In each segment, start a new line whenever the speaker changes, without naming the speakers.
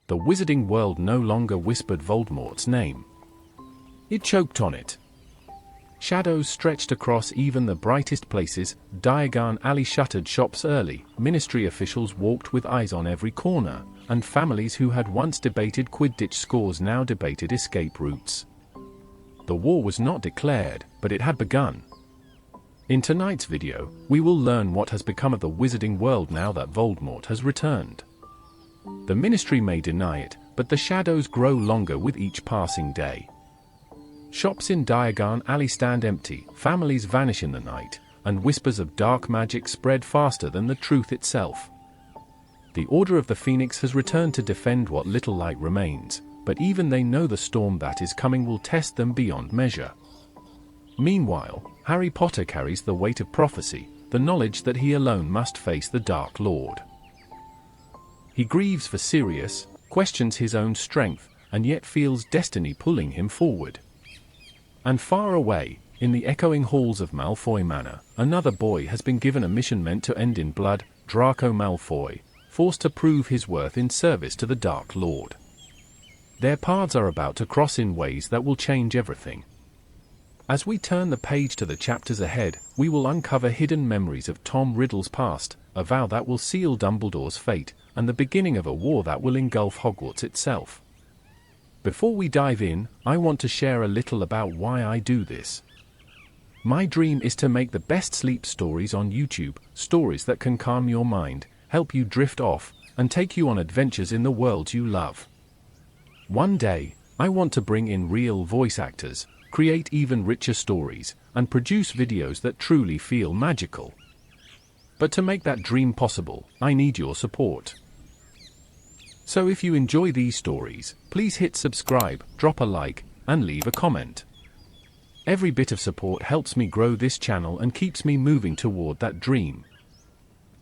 The wizarding world no longer whispered Voldemort's name. It choked on it. Shadows stretched across even the brightest places. Diagon Alley shuttered shops early, ministry officials walked with eyes on every corner, and families who had once debated Quidditch scores now debated escape routes. The war was not declared, but it had begun. In tonight's video, we will learn what has become of the wizarding world now that Voldemort has returned. The ministry may deny it, but the shadows grow longer with each passing day. Shops in Diagon Alley stand empty, families vanish in the night, and whispers of dark magic spread faster than the truth itself. The Order of the Phoenix has returned to defend what little light remains, but even they know the storm that is coming will test them beyond measure. Meanwhile, Harry Potter carries the weight of prophecy, the knowledge that he alone must face the Dark Lord. He grieves for Sirius, questions his own strength, and yet feels destiny pulling him forward. And far away, in the echoing halls of Malfoy Manor, another boy has been given a mission meant to end in blood, Draco Malfoy, forced to prove his worth in service to the Dark Lord. Their paths are about to cross in ways that will change everything. As we turn the page to the chapters ahead, we will uncover hidden memories of Tom Riddle's past, a vow that will seal Dumbledore's fate, and the beginning of a war that will engulf Hogwarts itself. Before we dive in, I want to share a little about why I do this. My dream is to make the best sleep stories on YouTube, stories that can calm your mind, help you drift off, and take you on adventures in the world you love. One day, I want to bring in real voice actors, create even richer stories, and produce videos that truly feel magical. But to make that dream possible, I need your support. So if you enjoy these stories, please hit subscribe, drop a like, and leave a comment. Every bit of support helps me grow this channel and keeps me moving toward that dream.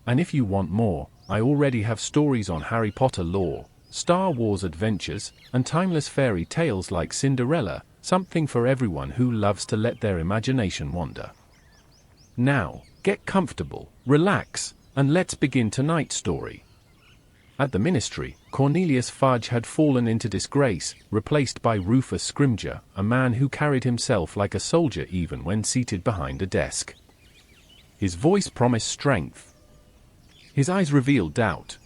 And if you want more, I already have stories on Harry Potter lore, Star Wars adventures, and timeless fairy tales like Cinderella, something for everyone who loves to let their imagination wander. Now, get comfortable, relax, and let's begin tonight's story. At the ministry, Cornelius Fudge had fallen into disgrace, replaced by Rufus Scrimgeour, a man who carried himself like a soldier even when seated behind a desk. His voice promised strength. His eyes revealed doubt.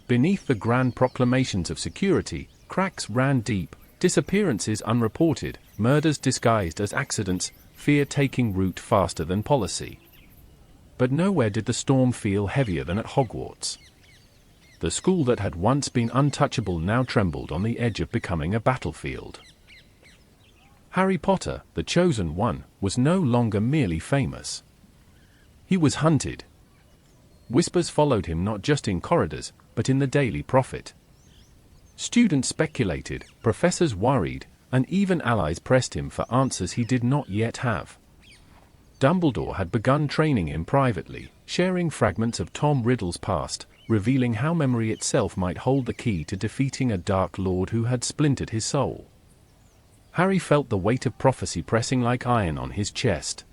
Beneath the grand proclamations of security, cracks ran deep, disappearances unreported, murders disguised as accidents, fear taking root faster than policy. But nowhere did the storm feel heavier than at Hogwarts. The school that had once been untouchable now trembled on the edge of becoming a battlefield. Harry Potter, the Chosen One, was no longer merely famous. He was hunted. Whispers followed him not just in corridors, but in the Daily Prophet. Students speculated, professors worried, and even allies pressed him for answers he did not yet have. Dumbledore had begun training him privately, sharing fragments of Tom Riddle's past, revealing how memory itself might hold the key to defeating a Dark Lord who had splintered his soul. Harry felt the weight of prophecy pressing like iron on his chest.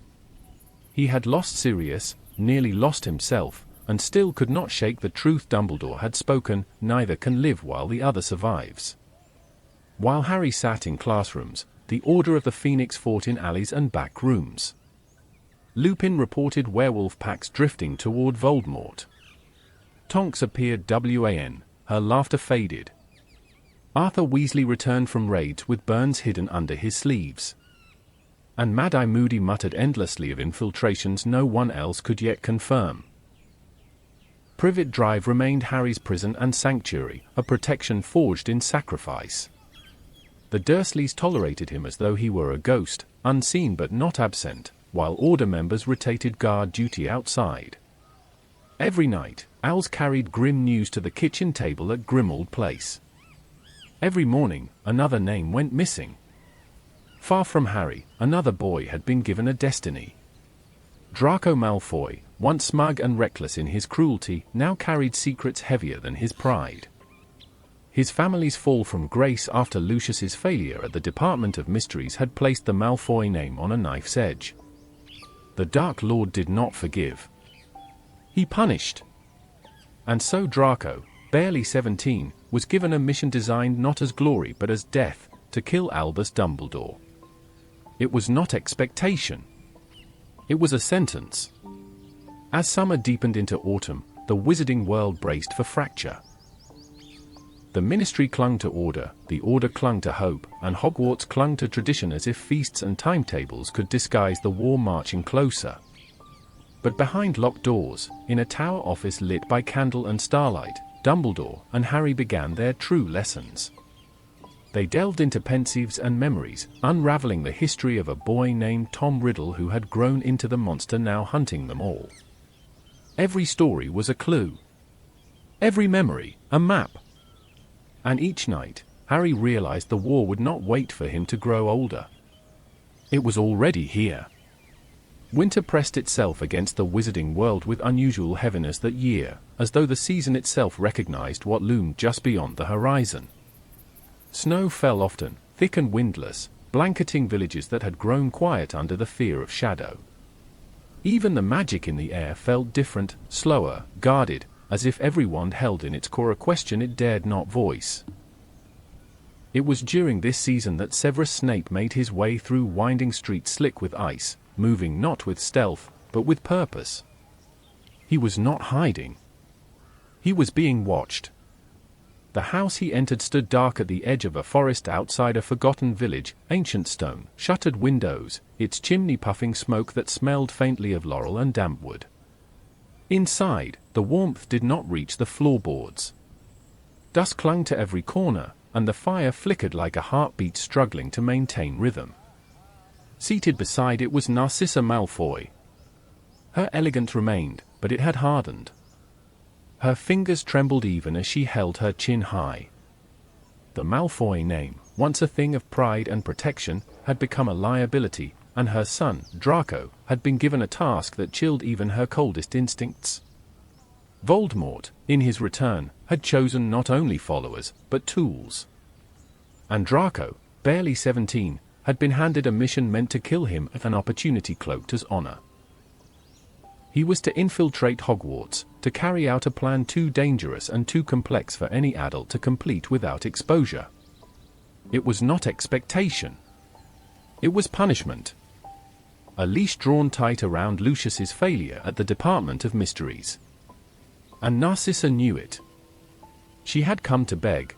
He had lost Sirius, nearly lost himself, and still could not shake the truth Dumbledore had spoken, neither can live while the other survives. While Harry sat in classrooms, the Order of the Phoenix fought in alleys and back rooms. Lupin reported werewolf packs drifting toward Voldemort. Tonks appeared WAN, her laughter faded. Arthur Weasley returned from raids with burns hidden under his sleeves. And Mad-Eye Moody muttered endlessly of infiltrations no one else could yet confirm. Privet Drive remained Harry's prison and sanctuary, a protection forged in sacrifice. The Dursleys tolerated him as though he were a ghost, unseen but not absent, while Order members rotated guard duty outside. Every night, owls carried grim news to the kitchen table at Grimmauld Place. Every morning, another name went missing. Far from Harry, another boy had been given a destiny. Draco Malfoy, once smug and reckless in his cruelty, now carried secrets heavier than his pride. His family's fall from grace after Lucius's failure at the Department of Mysteries had placed the Malfoy name on a knife's edge. The Dark Lord did not forgive. He punished. And so Draco, barely 17, was given a mission designed not as glory but as death, to kill Albus Dumbledore. It was not expectation. It was a sentence. As summer deepened into autumn, the wizarding world braced for fracture. The Ministry clung to order, the Order clung to hope, and Hogwarts clung to tradition as if feasts and timetables could disguise the war marching closer. But behind locked doors, in a tower office lit by candle and starlight, Dumbledore and Harry began their true lessons. They delved into pensives and memories, unraveling the history of a boy named Tom Riddle who had grown into the monster now hunting them all. Every story was a clue. Every memory, a map. And each night, Harry realized the war would not wait for him to grow older. It was already here. Winter pressed itself against the wizarding world with unusual heaviness that year, as though the season itself recognized what loomed just beyond the horizon. Snow fell often, thick and windless, blanketing villages that had grown quiet under the fear of shadow. Even the magic in the air felt different, slower, guarded, as if every wand held in its core a question it dared not voice. It was during this season that Severus Snape made his way through winding streets slick with ice, moving not with stealth, but with purpose. He was not hiding. He was being watched. The house he entered stood dark at the edge of a forest outside a forgotten village, ancient stone, shuttered windows, its chimney puffing smoke that smelled faintly of laurel and damp wood. Inside, the warmth did not reach the floorboards. Dust clung to every corner, and the fire flickered like a heartbeat struggling to maintain rhythm. Seated beside it was Narcissa Malfoy. Her elegance remained, but it had hardened. Her fingers trembled even as she held her chin high. The Malfoy name, once a thing of pride and protection, had become a liability, and her son, Draco, had been given a task that chilled even her coldest instincts. Voldemort, in his return, had chosen not only followers, but tools. And Draco, barely 17, had been handed a mission meant to kill him, an opportunity cloaked as honor. He was to infiltrate Hogwarts, to carry out a plan too dangerous and too complex for any adult to complete without exposure. It was not expectation. It was punishment. A leash drawn tight around Lucius's failure at the Department of Mysteries. And Narcissa knew it. She had come to beg.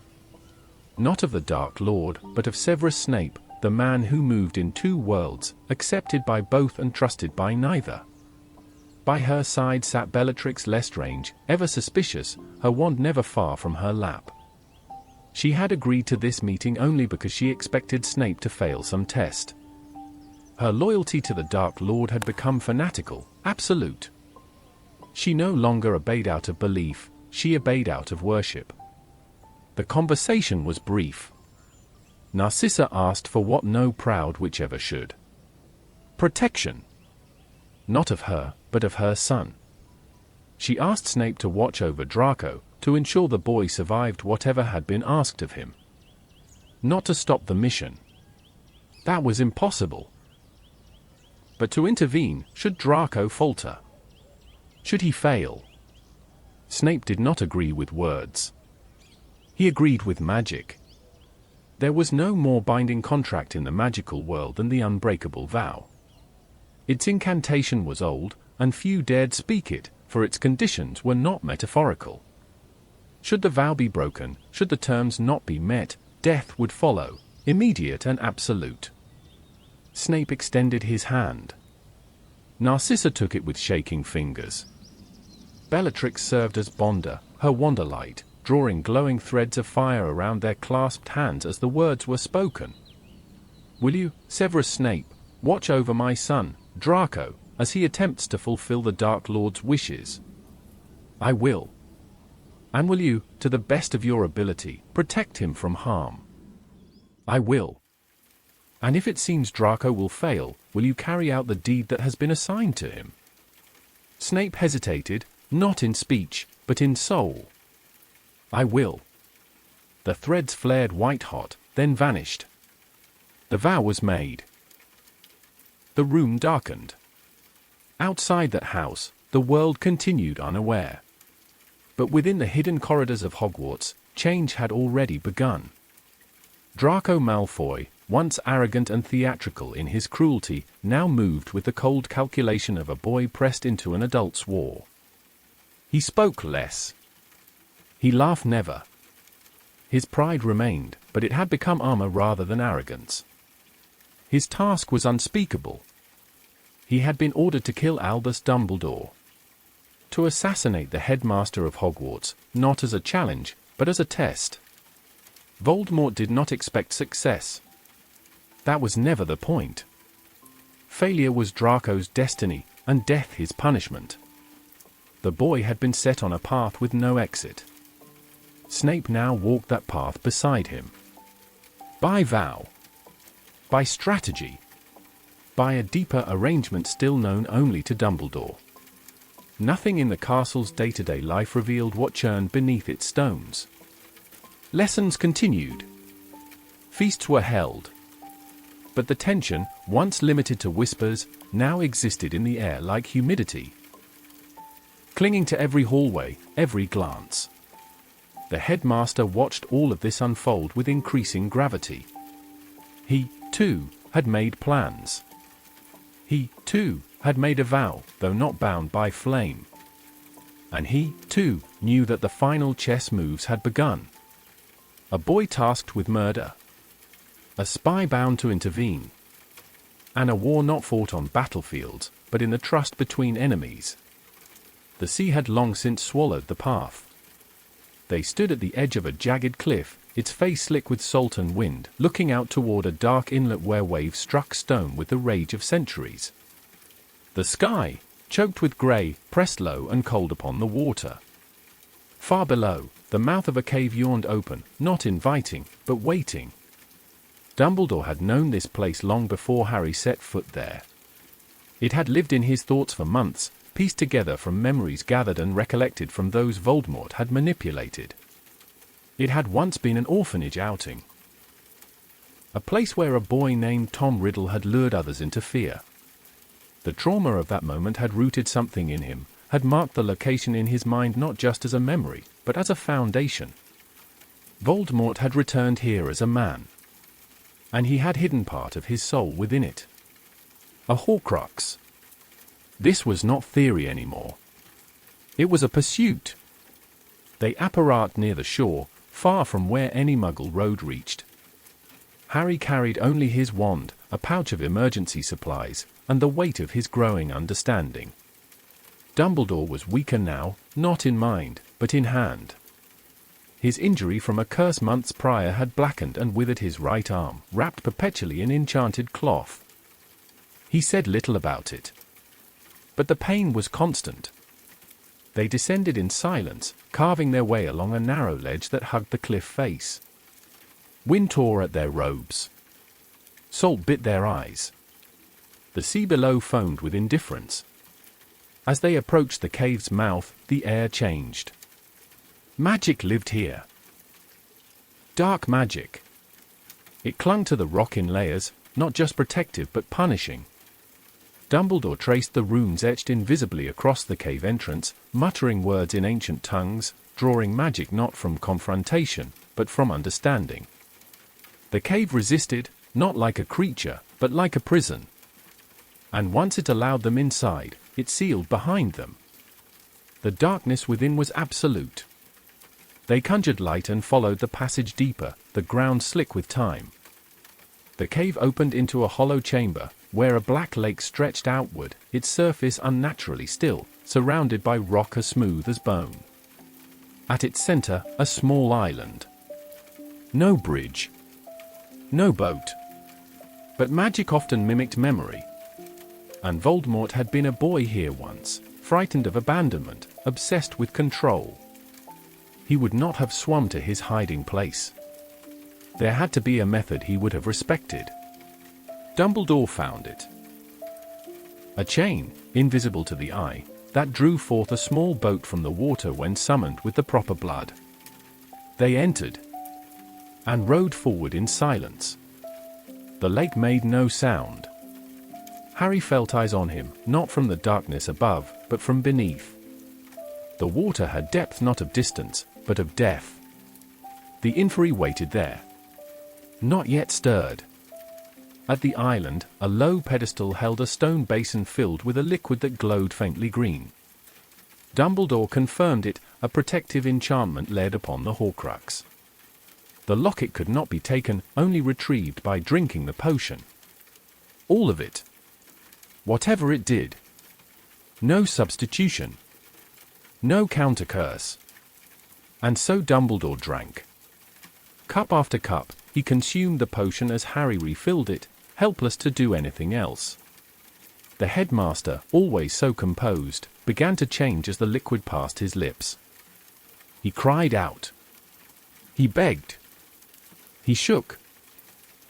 Not of the Dark Lord, but of Severus Snape, the man who moved in two worlds, accepted by both and trusted by neither. By her side sat Bellatrix Lestrange, ever suspicious, her wand never far from her lap. She had agreed to this meeting only because she expected Snape to fail some test. Her loyalty to the Dark Lord had become fanatical, absolute. She no longer obeyed out of belief, she obeyed out of worship. The conversation was brief. Narcissa asked for what no proud witch ever should. Protection. Not of her, but of her son. She asked Snape to watch over Draco, to ensure the boy survived whatever had been asked of him. Not to stop the mission. That was impossible. But to intervene, should Draco falter. Should he fail? Snape did not agree with words. He agreed with magic. There was no more binding contract in the magical world than the unbreakable vow. Its incantation was old, and few dared speak it, for its conditions were not metaphorical. Should the vow be broken, should the terms not be met, death would follow, immediate and absolute. Snape extended his hand. Narcissa took it with shaking fingers. Bellatrix served as bonder, her wanderlight, drawing glowing threads of fire around their clasped hands as the words were spoken. Will you, Severus Snape, watch over my son, Draco, as he attempts to fulfill the Dark Lord's wishes? I will. And will you, to the best of your ability, protect him from harm? I will. And if it seems Draco will fail, will you carry out the deed that has been assigned to him? Snape hesitated, not in speech, but in soul. I will. The threads flared white-hot, then vanished. The vow was made. The room darkened. Outside that house, the world continued unaware. But within the hidden corridors of Hogwarts, change had already begun. Draco Malfoy, once arrogant and theatrical in his cruelty, now moved with the cold calculation of a boy pressed into an adult's war. He spoke less. He laughed never. His pride remained, but it had become armor rather than arrogance. His task was unspeakable. He had been ordered to kill Albus Dumbledore. To assassinate the headmaster of Hogwarts, not as a challenge, but as a test. Voldemort did not expect success. That was never the point. Failure was Draco's destiny, and death his punishment. The boy had been set on a path with no exit. Snape now walked that path beside him. By vow. By strategy. By a deeper arrangement still known only to Dumbledore. Nothing in the castle's day-to-day life revealed what churned beneath its stones. Lessons continued. Feasts were held. But the tension, once limited to whispers, now existed in the air like humidity. Clinging to every hallway, every glance. The headmaster watched all of this unfold with increasing gravity. He, too, had made plans. He, too, had made a vow, though not bound by flame. And he, too, knew that the final chess moves had begun. A boy tasked with murder. A spy bound to intervene. And a war not fought on battlefields, but in the trust between enemies. The sea had long since swallowed the path. They stood at the edge of a jagged cliff, its face slick with salt and wind, looking out toward a dark inlet where waves struck stone with the rage of centuries. The sky, choked with grey, pressed low and cold upon the water. Far below, the mouth of a cave yawned open, not inviting, but waiting. Dumbledore had known this place long before Harry set foot there. It had lived in his thoughts for months, pieced together from memories gathered and recollected from those Voldemort had manipulated. It had once been an orphanage outing. A place where a boy named Tom Riddle had lured others into fear. The trauma of that moment had rooted something in him, had marked the location in his mind not just as a memory, but as a foundation. Voldemort had returned here as a man. And he had hidden part of his soul within it. A Horcrux. This was not theory anymore. It was a pursuit. They apparat near the shore, far from where any Muggle road reached. Harry carried only his wand, a pouch of emergency supplies, and the weight of his growing understanding. Dumbledore was weaker now, not in mind, but in hand. His injury from a curse months prior had blackened and withered his right arm, wrapped perpetually in enchanted cloth. He said little about it. But the pain was constant. They descended in silence, carving their way along a narrow ledge that hugged the cliff face. Wind tore at their robes. Salt bit their eyes. The sea below foamed with indifference. As they approached the cave's mouth, the air changed. Magic lived here. Dark magic. It clung to the rock in layers, not just protective but punishing. Dumbledore traced the runes etched invisibly across the cave entrance, muttering words in ancient tongues, drawing magic not from confrontation, but from understanding. The cave resisted, not like a creature, but like a prison. And once it allowed them inside, it sealed behind them. The darkness within was absolute. They conjured light and followed the passage deeper, the ground slick with time. The cave opened into a hollow chamber, where a black lake stretched outward, its surface unnaturally still, surrounded by rock as smooth as bone. At its center, a small island. No bridge. No boat. But magic often mimicked memory. And Voldemort had been a boy here once, frightened of abandonment, obsessed with control. He would not have swum to his hiding place. There had to be a method he would have respected. Dumbledore found it. A chain, invisible to the eye, that drew forth a small boat from the water when summoned with the proper blood. They entered and rowed forward in silence. The lake made no sound. Harry felt eyes on him, not from the darkness above, but from beneath. The water had depth not of distance, but of depth. The Inferi waited there, not yet stirred. At the island, a low pedestal held a stone basin filled with a liquid that glowed faintly green. Dumbledore confirmed it, a protective enchantment laid upon the Horcrux. The locket could not be taken, only retrieved by drinking the potion. All of it. Whatever it did. No substitution. No counter-curse. And so Dumbledore drank. Cup after cup, he consumed the potion as Harry refilled it, helpless to do anything else. The headmaster, always so composed, began to change as the liquid passed his lips. He cried out. He begged. He shook.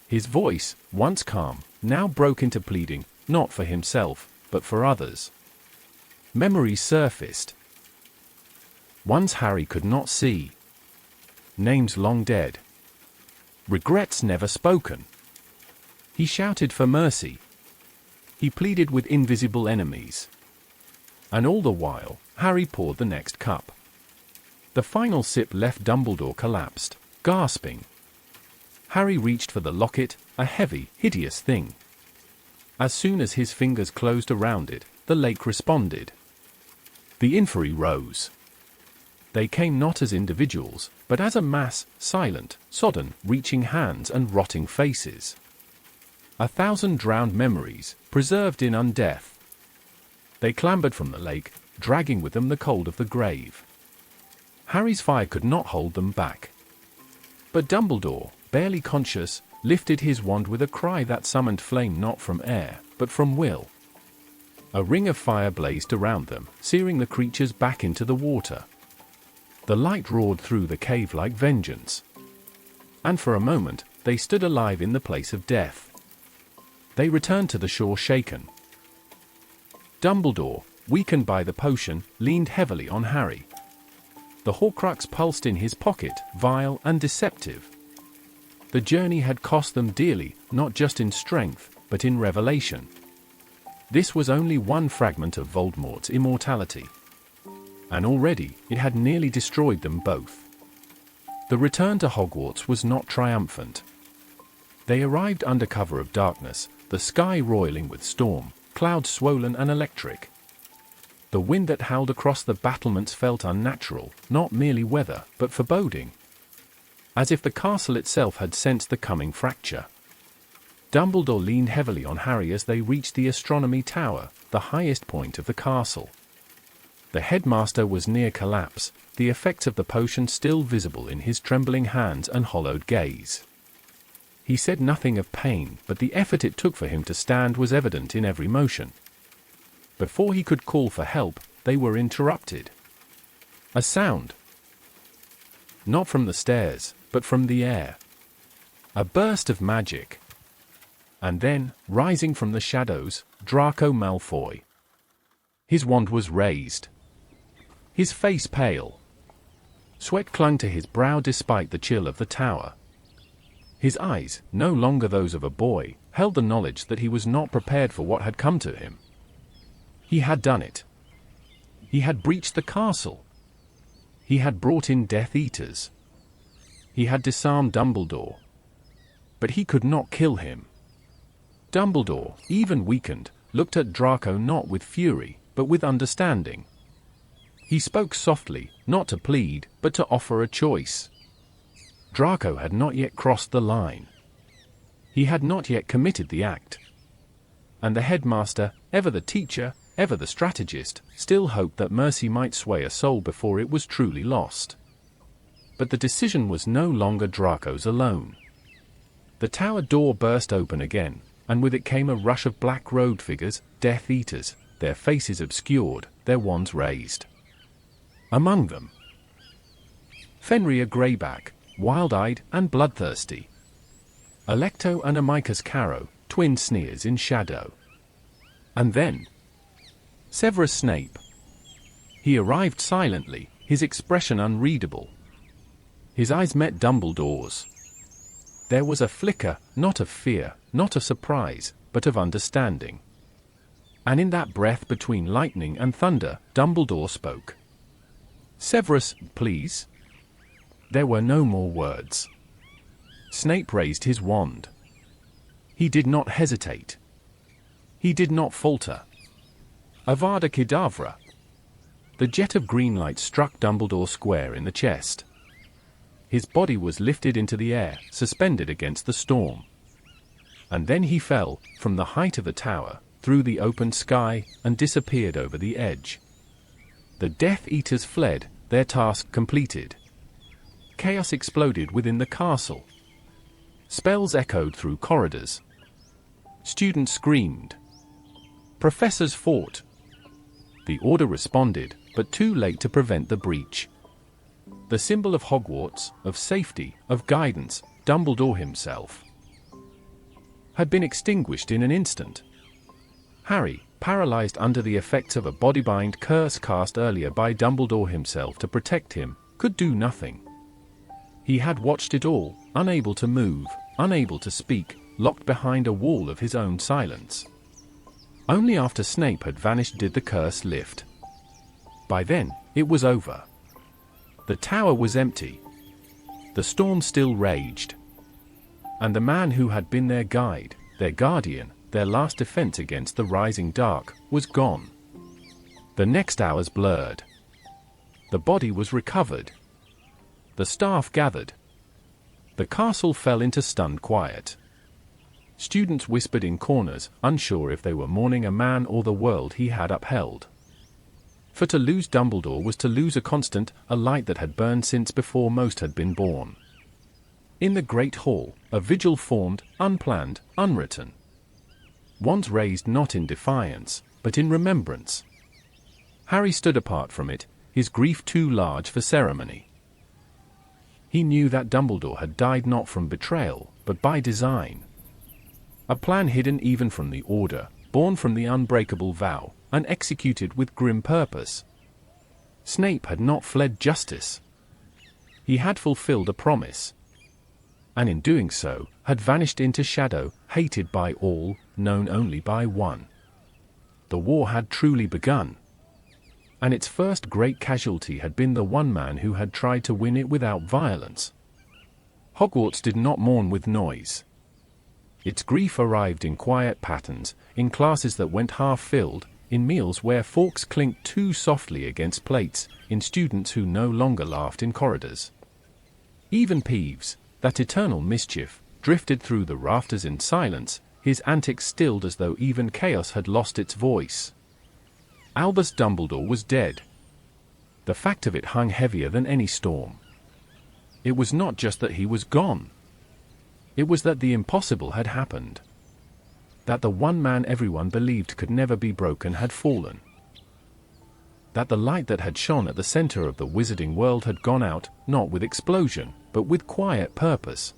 His voice, once calm, now broke into pleading, not for himself, but for others. Memories surfaced. Ones Harry could not see. Names long dead. Regrets never spoken. He shouted for mercy. He pleaded with invisible enemies. And all the while, Harry poured the next cup. The final sip left Dumbledore collapsed, gasping. Harry reached for the locket, a heavy, hideous thing. As soon as his fingers closed around it, the lake responded. The Inferi rose. They came not as individuals, but as a mass, silent, sodden, reaching hands and rotting faces. 1,000 drowned memories, preserved in undeath. They clambered from the lake, dragging with them the cold of the grave. Harry's fire could not hold them back. But Dumbledore, barely conscious, lifted his wand with a cry that summoned flame not from air, but from will. A ring of fire blazed around them, searing the creatures back into the water. The light roared through the cave like vengeance. And for a moment, they stood alive in the place of death. They returned to the shore shaken. Dumbledore, weakened by the potion, leaned heavily on Harry. The Horcrux pulsed in his pocket, vile and deceptive. The journey had cost them dearly, not just in strength, but in revelation. This was only one fragment of Voldemort's immortality. And already, it had nearly destroyed them both. The return to Hogwarts was not triumphant. They arrived under cover of darkness, the sky roiling with storm, clouds swollen and electric. The wind that howled across the battlements felt unnatural, not merely weather, but foreboding. As if the castle itself had sensed the coming fracture. Dumbledore leaned heavily on Harry as they reached the astronomy tower, the highest point of the castle. The headmaster was near collapse, the effects of the potion still visible in his trembling hands and hollowed gaze. He said nothing of pain, but the effort it took for him to stand was evident in every motion. Before he could call for help, they were interrupted. A sound. Not from the stairs, but from the air. A burst of magic. And then, rising from the shadows, Draco Malfoy. His wand was raised. His face pale. Sweat clung to his brow despite the chill of the tower. His eyes, no longer those of a boy, held the knowledge that he was not prepared for what had come to him. He had done it. He had breached the castle. He had brought in Death Eaters. He had disarmed Dumbledore. But he could not kill him. Dumbledore, even weakened, looked at Draco not with fury, but with understanding. He spoke softly, not to plead, but to offer a choice. Draco had not yet crossed the line. He had not yet committed the act. And the headmaster, ever the teacher, ever the strategist, still hoped that mercy might sway a soul before it was truly lost. But the decision was no longer Draco's alone. The tower door burst open again, and with it came a rush of black-robed figures, Death Eaters, their faces obscured, their wands raised. Among them, Fenrir Greyback, wild-eyed and bloodthirsty. Alecto and Amicus Carrow, twin sneers in shadow. And then, Severus Snape. He arrived silently, his expression unreadable. His eyes met Dumbledore's. There was a flicker, not of fear, not of surprise, but of understanding. And in that breath between lightning and thunder, Dumbledore spoke. "Severus, please." There were no more words. Snape raised his wand. He did not hesitate. He did not falter. Avada Kedavra! The jet of green light struck Dumbledore square in the chest. His body was lifted into the air, suspended against the storm. And then he fell, from the height of the tower, through the open sky, and disappeared over the edge. The Death Eaters fled, their task completed. Chaos exploded within the castle. Spells echoed through corridors. Students screamed. Professors fought. The Order responded, but too late to prevent the breach. The symbol of Hogwarts, of safety, of guidance, Dumbledore himself, had been extinguished in an instant. Harry, paralyzed under the effects of a bodybind curse cast earlier by Dumbledore himself to protect him, could do nothing. He had watched it all, unable to move, unable to speak, locked behind a wall of his own silence. Only after Snape had vanished did the curse lift. By then, it was over. The tower was empty. The storm still raged. And the man who had been their guide, their guardian, their last defense against the rising dark, was gone. The next hours blurred. The body was recovered. The staff gathered. The castle fell into stunned quiet. Students whispered in corners, unsure if they were mourning a man or the world he had upheld. For to lose Dumbledore was to lose a constant, a light that had burned since before most had been born. In the great hall, a vigil formed, unplanned, unwritten. Wands raised not in defiance, but in remembrance. Harry stood apart from it, his grief too large for ceremony. He knew that Dumbledore had died not from betrayal, but by design. A plan hidden even from the Order, born from the unbreakable vow, and executed with grim purpose. Snape had not fled justice. He had fulfilled a promise. And in doing so, had vanished into shadow, hated by all, known only by one. The war had truly begun. And its first great casualty had been the one man who had tried to win it without violence. Hogwarts did not mourn with noise. Its grief arrived in quiet patterns, in classes that went half-filled, in meals where forks clinked too softly against plates, in students who no longer laughed in corridors. Even Peeves, that eternal mischief, drifted through the rafters in silence, his antics stilled as though even chaos had lost its voice. Albus Dumbledore was dead. The fact of it hung heavier than any storm. It was not just that he was gone. It was that the impossible had happened. That the one man everyone believed could never be broken had fallen. That the light that had shone at the center of the wizarding world had gone out, not with explosion, but with quiet purpose.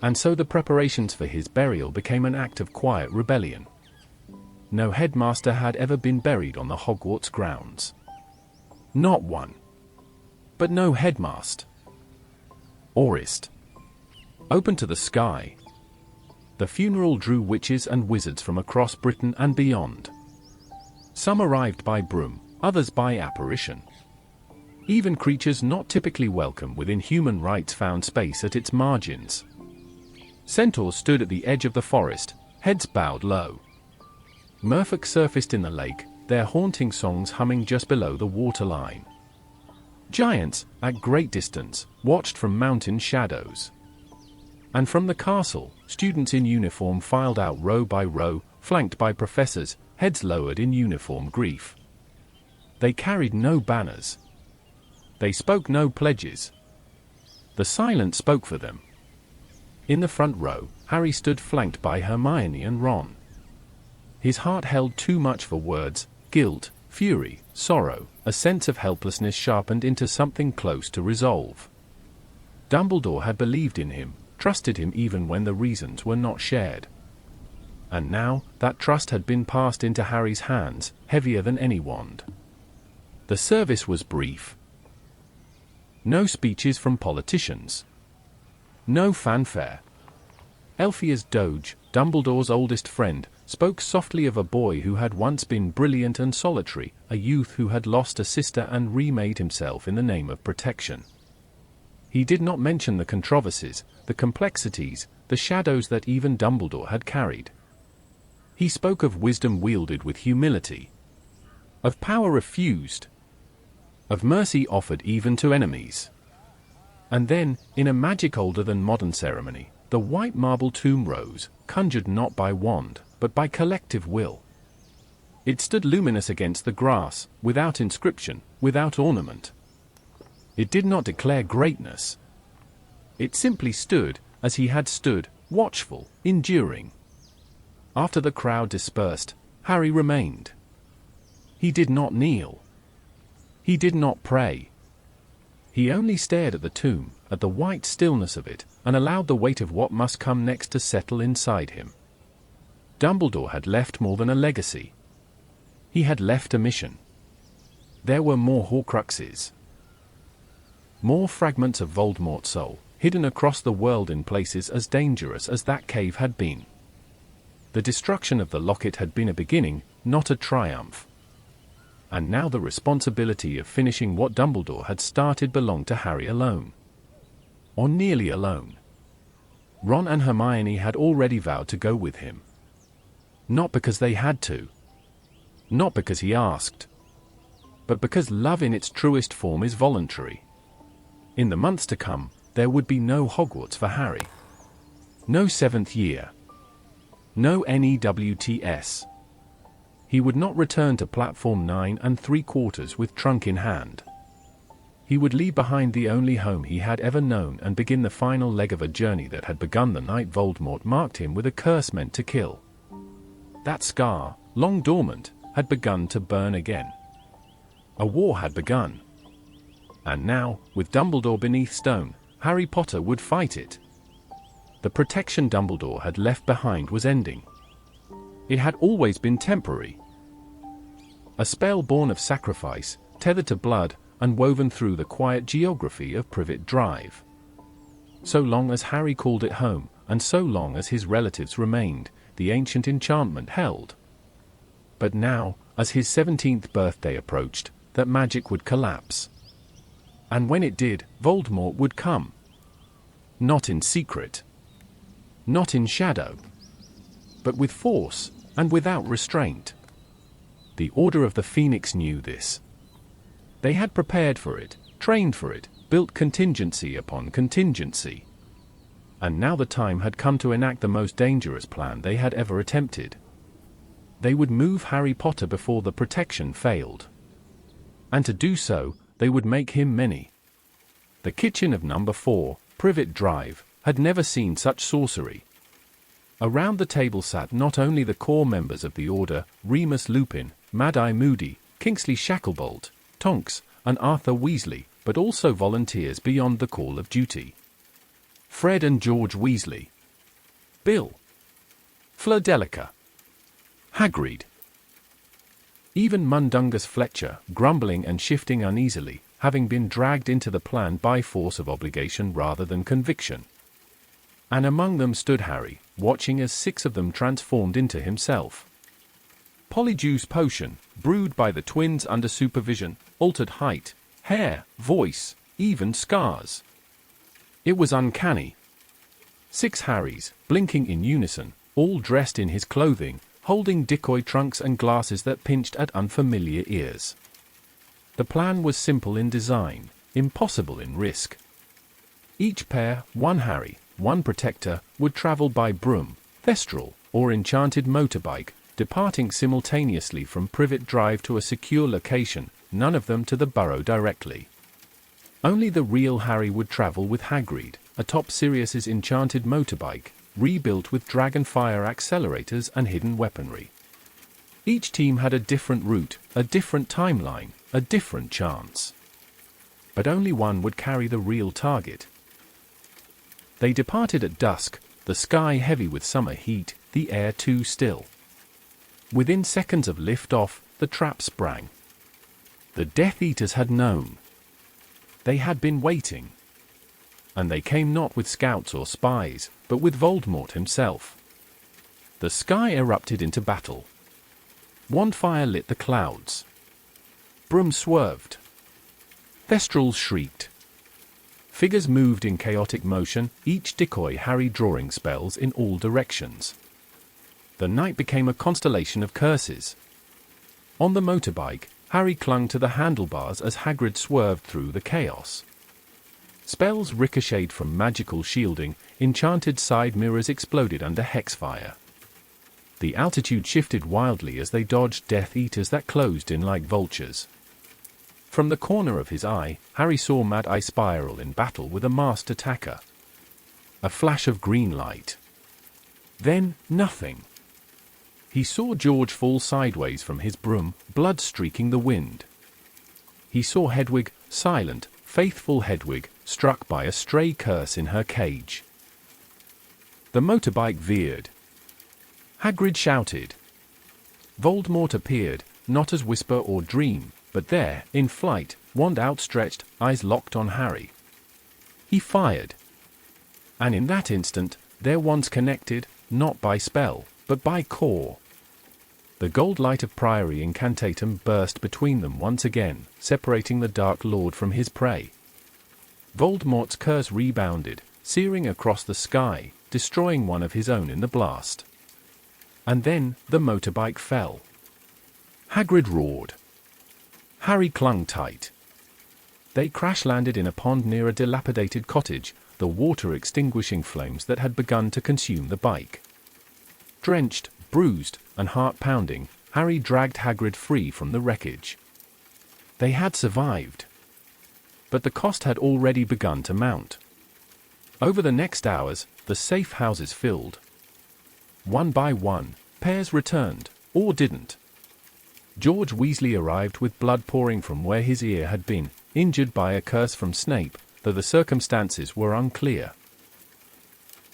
And so the preparations for his burial became an act of quiet rebellion. No headmaster had ever been buried on the Hogwarts grounds. Not one. But no headmaster. Aurist. Open to the sky. The funeral drew witches and wizards from across Britain and beyond. Some arrived by broom, others by apparition. Even creatures not typically welcome within human rights found space at its margins. Centaurs stood at the edge of the forest, heads bowed low. Merfolk surfaced in the lake, their haunting songs humming just below the waterline. Giants, at great distance, watched from mountain shadows. And from the castle, students in uniform filed out row by row, flanked by professors, heads lowered in uniform grief. They carried no banners. They spoke no pledges. The silence spoke for them. In the front row, Harry stood flanked by Hermione and Ron. His heart held too much for words, guilt, fury, sorrow, a sense of helplessness sharpened into something close to resolve. Dumbledore had believed in him, trusted him even when the reasons were not shared. And now, that trust had been passed into Harry's hands, heavier than any wand. The service was brief. No speeches from politicians. No fanfare. Elphias Doge, Dumbledore's oldest friend, spoke softly of a boy who had once been brilliant and solitary, a youth who had lost a sister and remade himself in the name of protection. He did not mention the controversies, the complexities, the shadows that even Dumbledore had carried. He spoke of wisdom wielded with humility, of power refused, of mercy offered even to enemies. And then, in a magic older than modern ceremony, the white marble tomb rose, conjured not by wand, but by collective will. It stood luminous against the grass, without inscription, without ornament. It did not declare greatness. It simply stood, as he had stood, watchful, enduring. After the crowd dispersed, Harry remained. He did not kneel. He did not pray. He only stared at the tomb, at the white stillness of it, and allowed the weight of what must come next to settle inside him. Dumbledore had left more than a legacy. He had left a mission. There were more Horcruxes. More fragments of Voldemort's soul, hidden across the world in places as dangerous as that cave had been. The destruction of the locket had been a beginning, not a triumph. And now the responsibility of finishing what Dumbledore had started belonged to Harry alone. Or nearly alone. Ron and Hermione had already vowed to go with him. Not because they had to. Not because he asked. But because love in its truest form is voluntary. In the months to come, there would be no Hogwarts for Harry. No seventh year. No NEWTS. He would not return to platform 9 3/4 with trunk in hand. He would leave behind the only home he had ever known and begin the final leg of a journey that had begun the night Voldemort marked him with a curse meant to kill. That scar, long dormant, had begun to burn again. A war had begun. And now, with Dumbledore beneath stone, Harry Potter would fight it. The protection Dumbledore had left behind was ending. It had always been temporary. A spell born of sacrifice, tethered to blood, and woven through the quiet geography of Privet Drive. So long as Harry called it home, and so long as his relatives remained, the ancient enchantment held. But now, as his 17th birthday approached, that magic would collapse. And when it did, Voldemort would come. Not in secret. Not in shadow. But with force, and without restraint. The Order of the Phoenix knew this. They had prepared for it, trained for it, built contingency upon contingency. And now the time had come to enact the most dangerous plan they had ever attempted. They would move Harry Potter before the protection failed. And to do so, they would make him many. The kitchen of number 4, Privet Drive, had never seen such sorcery. Around the table sat not only the core members of the Order, Remus Lupin, Mad-Eye Moody, Kingsley Shacklebolt, Tonks, and Arthur Weasley, but also volunteers beyond the call of duty. Fred and George Weasley. Bill. Fleur-Delacour. Hagrid. Even Mundungus Fletcher, grumbling and shifting uneasily, having been dragged into the plan by force of obligation rather than conviction. And among them stood Harry, watching as 6 of them transformed into himself. Polyjuice Potion, brewed by the twins under supervision, altered height, hair, voice, even scars. It was uncanny. 6 Harrys, blinking in unison, all dressed in his clothing, holding decoy trunks and glasses that pinched at unfamiliar ears. The plan was simple in design, impossible in risk. Each pair, 1 Harry, 1 protector, would travel by broom, thestral, or enchanted motorbike, departing simultaneously from Privet Drive to a secure location, none of them to the burrow directly. Only the real Harry would travel with Hagrid, atop Sirius's enchanted motorbike, rebuilt with Dragonfire accelerators and hidden weaponry. Each team had a different route, a different timeline, a different chance. But only one would carry the real target. They departed at dusk, the sky heavy with summer heat, the air too still. Within seconds of lift-off, the trap sprang. The Death Eaters had known. They had been waiting. And they came not with scouts or spies, but with Voldemort himself. The sky erupted into battle. Wandfire lit the clouds. Broom swerved. Thestrals shrieked. Figures moved in chaotic motion, each decoy Harry drawing spells in all directions. The night became a constellation of curses. On the motorbike, Harry clung to the handlebars as Hagrid swerved through the chaos. Spells ricocheted from magical shielding, enchanted side mirrors exploded under hexfire. The altitude shifted wildly as they dodged Death Eaters that closed in like vultures. From the corner of his eye, Harry saw Mad Eye spiral in battle with a masked attacker. A flash of green light. Then, nothing. He saw George fall sideways from his broom, blood streaking the wind. He saw Hedwig, silent, faithful Hedwig, struck by a stray curse in her cage. The motorbike veered. Hagrid shouted. Voldemort appeared, not as whisper or dream, but there, in flight, wand outstretched, eyes locked on Harry. He fired. And in that instant, their wands connected, not by spell, but by core. The gold light of Priory Incantatem burst between them once again, separating the Dark Lord from his prey. Voldemort's curse rebounded, searing across the sky, destroying one of his own in the blast. And then, the motorbike fell. Hagrid roared. Harry clung tight. They crash-landed in a pond near a dilapidated cottage, the water extinguishing flames that had begun to consume the bike. Drenched, bruised, and heart-pounding, Harry dragged Hagrid free from the wreckage. They had survived. But the cost had already begun to mount. Over the next hours, the safe houses filled. One by one, pairs returned, or didn't. George Weasley arrived with blood pouring from where his ear had been, injured by a curse from Snape, though the circumstances were unclear.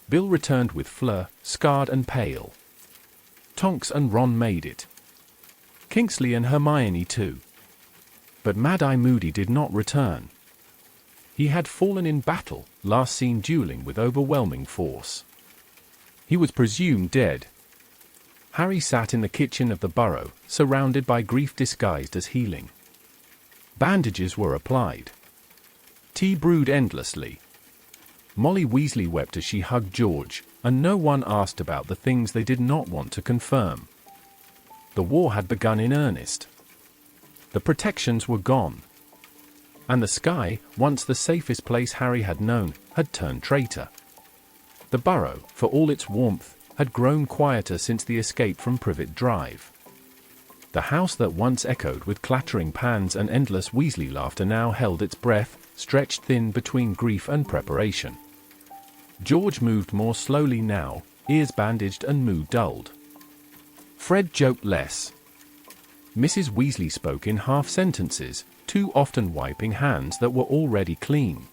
Bill returned with Fleur, scarred and pale. Tonks and Ron made it. Kingsley and Hermione too. But Mad-Eye Moody did not return. He had fallen in battle, last seen dueling with overwhelming force. He was presumed dead. Harry sat in the kitchen of the burrow, surrounded by grief disguised as healing. Bandages were applied. Tea brewed endlessly. Molly Weasley wept as she hugged George, and no one asked about the things they did not want to confirm. The war had begun in earnest. The protections were gone. And the sky, once the safest place Harry had known, had turned traitor. The burrow, for all its warmth, had grown quieter since the escape from Privet Drive. The house that once echoed with clattering pans and endless Weasley laughter now held its breath, stretched thin between grief and preparation. George moved more slowly now, ears bandaged and mood dulled. Fred joked less. Mrs. Weasley spoke in half sentences, too often wiping hands that were already clean.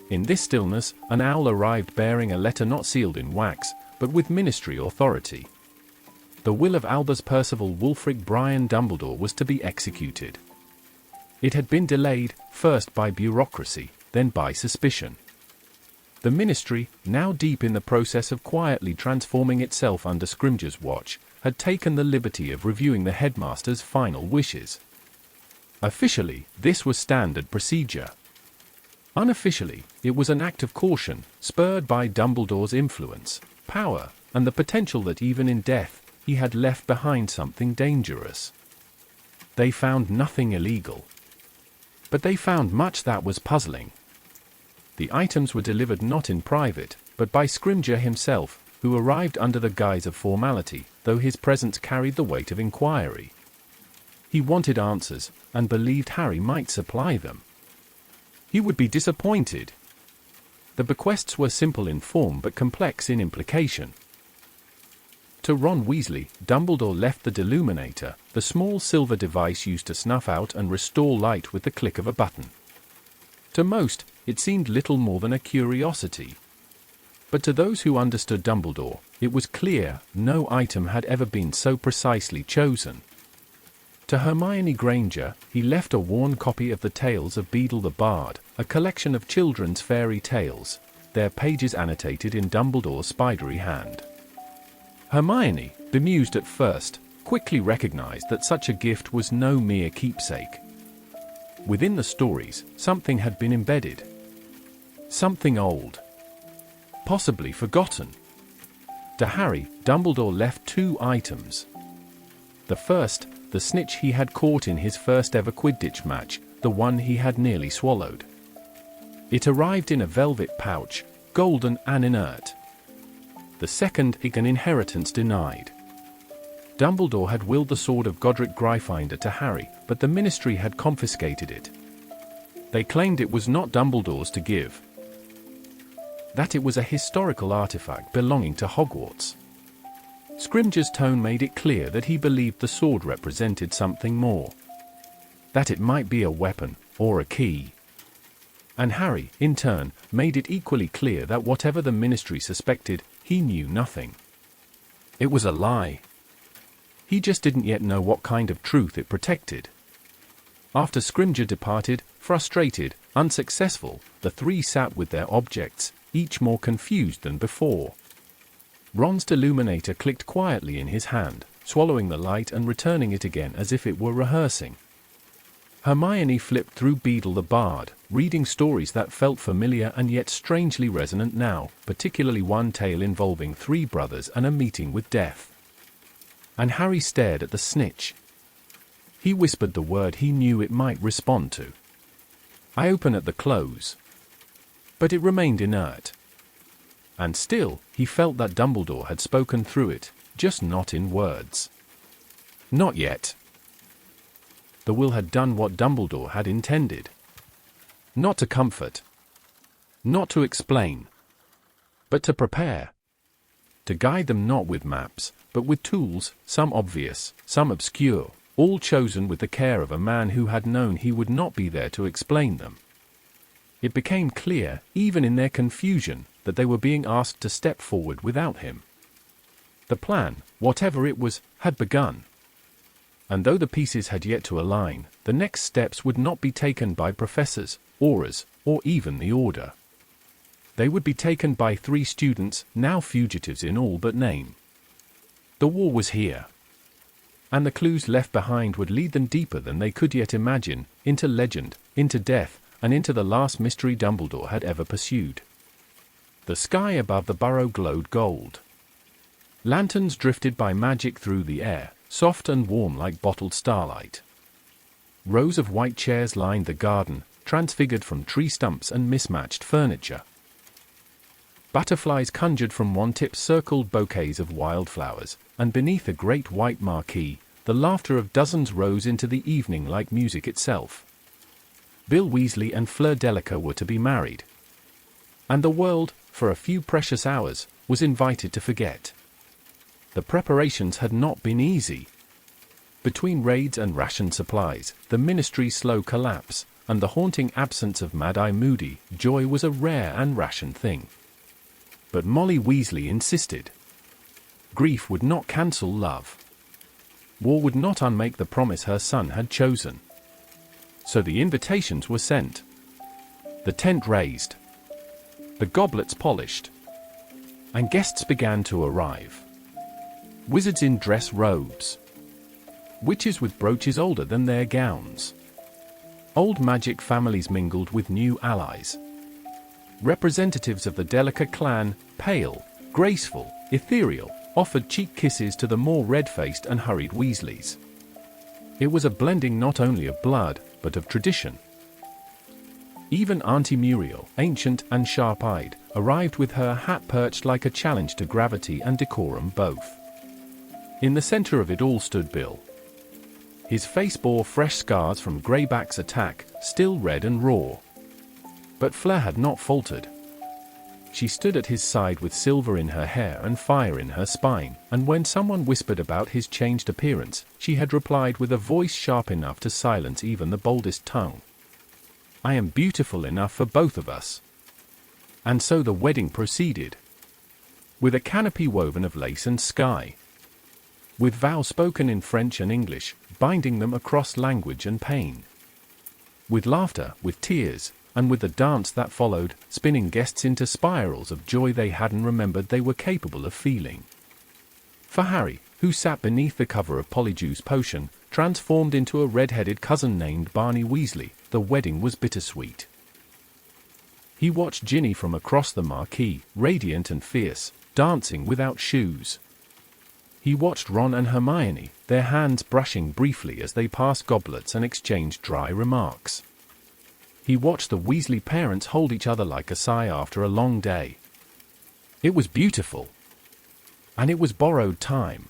In this stillness, an owl arrived bearing a letter not sealed in wax, but with ministry authority. The will of Albus Percival Wulfric Brian Dumbledore was to be executed. It had been delayed, first by bureaucracy, then by suspicion. The ministry, now deep in the process of quietly transforming itself under Scrimgeour's watch, had taken the liberty of reviewing the headmaster's final wishes. Officially, this was standard procedure. Unofficially, it was an act of caution, spurred by Dumbledore's influence, power, and the potential that even in death, he had left behind something dangerous. They found nothing illegal. But they found much that was puzzling. The items were delivered not in private, but by Scrimgeour himself, who arrived under the guise of formality, though his presence carried the weight of inquiry. He wanted answers, and believed Harry might supply them. He would be disappointed. The bequests were simple in form but complex in implication. To Ron Weasley, Dumbledore left the Deluminator, the small silver device used to snuff out and restore light with the click of a button. To most, it seemed little more than a curiosity. But to those who understood Dumbledore, it was clear no item had ever been so precisely chosen. To Hermione Granger, he left a worn copy of the Tales of Beedle the Bard, a collection of children's fairy tales, their pages annotated in Dumbledore's spidery hand. Hermione, bemused at first, quickly recognized that such a gift was no mere keepsake. Within the stories, something had been embedded, Something old. Possibly forgotten. To Harry, Dumbledore left 2 items. The first, the snitch he had caught in his first ever Quidditch match, the one he had nearly swallowed. It arrived in a velvet pouch, golden and inert. The second, an inheritance denied. Dumbledore had willed the sword of Godric Gryffindor to Harry, but the Ministry had confiscated it. They claimed it was not Dumbledore's to give. That it was a historical artifact belonging to Hogwarts. Scrimgeour's tone made it clear that he believed the sword represented something more. That it might be a weapon, or a key. And Harry, in turn, made it equally clear that whatever the Ministry suspected, he knew nothing. It was a lie. He just didn't yet know what kind of truth it protected. After Scrimgeour departed, frustrated, unsuccessful, the 3 sat with their objects, each more confused than before. Ron's Deluminator clicked quietly in his hand, swallowing the light and returning it again as if it were rehearsing. Hermione flipped through Beedle the Bard, reading stories that felt familiar and yet strangely resonant now, particularly one tale involving 3 brothers and a meeting with death. And Harry stared at the snitch. He whispered the word he knew it might respond to. I open at the close. But it remained inert. And still, he felt that Dumbledore had spoken through it, just not in words. Not yet. The will had done what Dumbledore had intended. Not to comfort. Not to explain. But to prepare. To guide them not with maps, but with tools, some obvious, some obscure, all chosen with the care of a man who had known he would not be there to explain them. It became clear, even in their confusion, that they were being asked to step forward without him. The plan, whatever it was, had begun. And though the pieces had yet to align, the next steps would not be taken by professors, aurors, or even the Order. They would be taken by 3 students, now fugitives in all but name. The war was here. And the clues left behind would lead them deeper than they could yet imagine, into legend, into death, and into the last mystery Dumbledore had ever pursued. The sky above the burrow glowed gold. Lanterns drifted by magic through the air, soft and warm like bottled starlight. Rows of white chairs lined the garden, transfigured from tree stumps and mismatched furniture. Butterflies conjured from wand-tips circled bouquets of wildflowers, and beneath a great white marquee, the laughter of dozens rose into the evening like music itself. Bill Weasley and Fleur Delacour were to be married. And the world, for a few precious hours, was invited to forget. The preparations had not been easy. Between raids and rationed supplies, the Ministry's slow collapse, and the haunting absence of Mad-Eye Moody, joy was a rare and rationed thing. But Molly Weasley insisted. Grief would not cancel love. War would not unmake the promise her son had chosen. So the invitations were sent. The tent raised. The goblets polished. And guests began to arrive. Wizards in dress robes. Witches with brooches older than their gowns. Old magic families mingled with new allies. Representatives of the Delacour clan, pale, graceful, ethereal, offered cheek kisses to the more red-faced and hurried Weasleys. It was a blending not only of blood, but of tradition. Even Auntie Muriel, ancient and sharp-eyed, arrived with her hat perched like a challenge to gravity and decorum both. In the center of it all stood Bill. His face bore fresh scars from Greyback's attack, still red and raw. But Fleur had not faltered. She stood at his side with silver in her hair and fire in her spine, and when someone whispered about his changed appearance, she had replied with a voice sharp enough to silence even the boldest tongue. I am beautiful enough for both of us. And so the wedding proceeded. With a canopy woven of lace and sky. With vows spoken in French and English, binding them across language and pain. With laughter, with tears, and with the dance that followed, spinning guests into spirals of joy they hadn't remembered they were capable of feeling. For Harry, who sat beneath the cover of Polyjuice Potion, transformed into a red-headed cousin named Barney Weasley, the wedding was bittersweet. He watched Ginny from across the marquee, radiant and fierce, dancing without shoes. He watched Ron and Hermione, their hands brushing briefly as they passed goblets and exchanged dry remarks. He watched the Weasley parents hold each other like a sigh after a long day. It was beautiful. And it was borrowed time.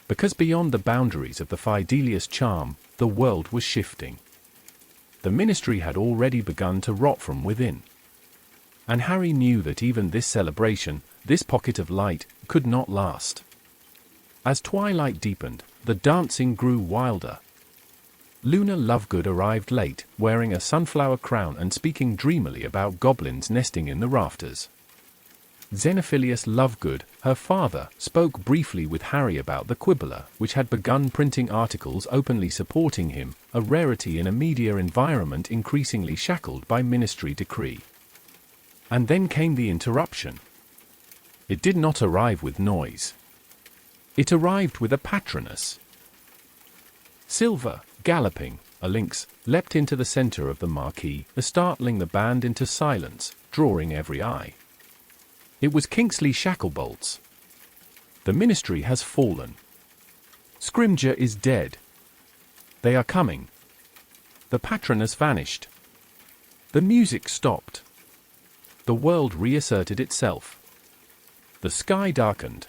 Because beyond the boundaries of the Fidelius charm, the world was shifting. The Ministry had already begun to rot from within. And Harry knew that even this celebration, this pocket of light, could not last. As twilight deepened, the dancing grew wilder. Luna Lovegood arrived late, wearing a sunflower crown and speaking dreamily about goblins nesting in the rafters. Xenophilius Lovegood, her father, spoke briefly with Harry about the Quibbler, which had begun printing articles openly supporting him, a rarity in a media environment increasingly shackled by Ministry decree. And then came the interruption. It did not arrive with noise. It arrived with a patronus. Silver, galloping, a lynx, leapt into the center of the marquee, startling the band into silence, drawing every eye. It was Kingsley Shacklebolts. The Ministry has fallen. Scrimger is dead. They are coming. The patronus vanished. The music stopped. The world reasserted itself. The sky darkened.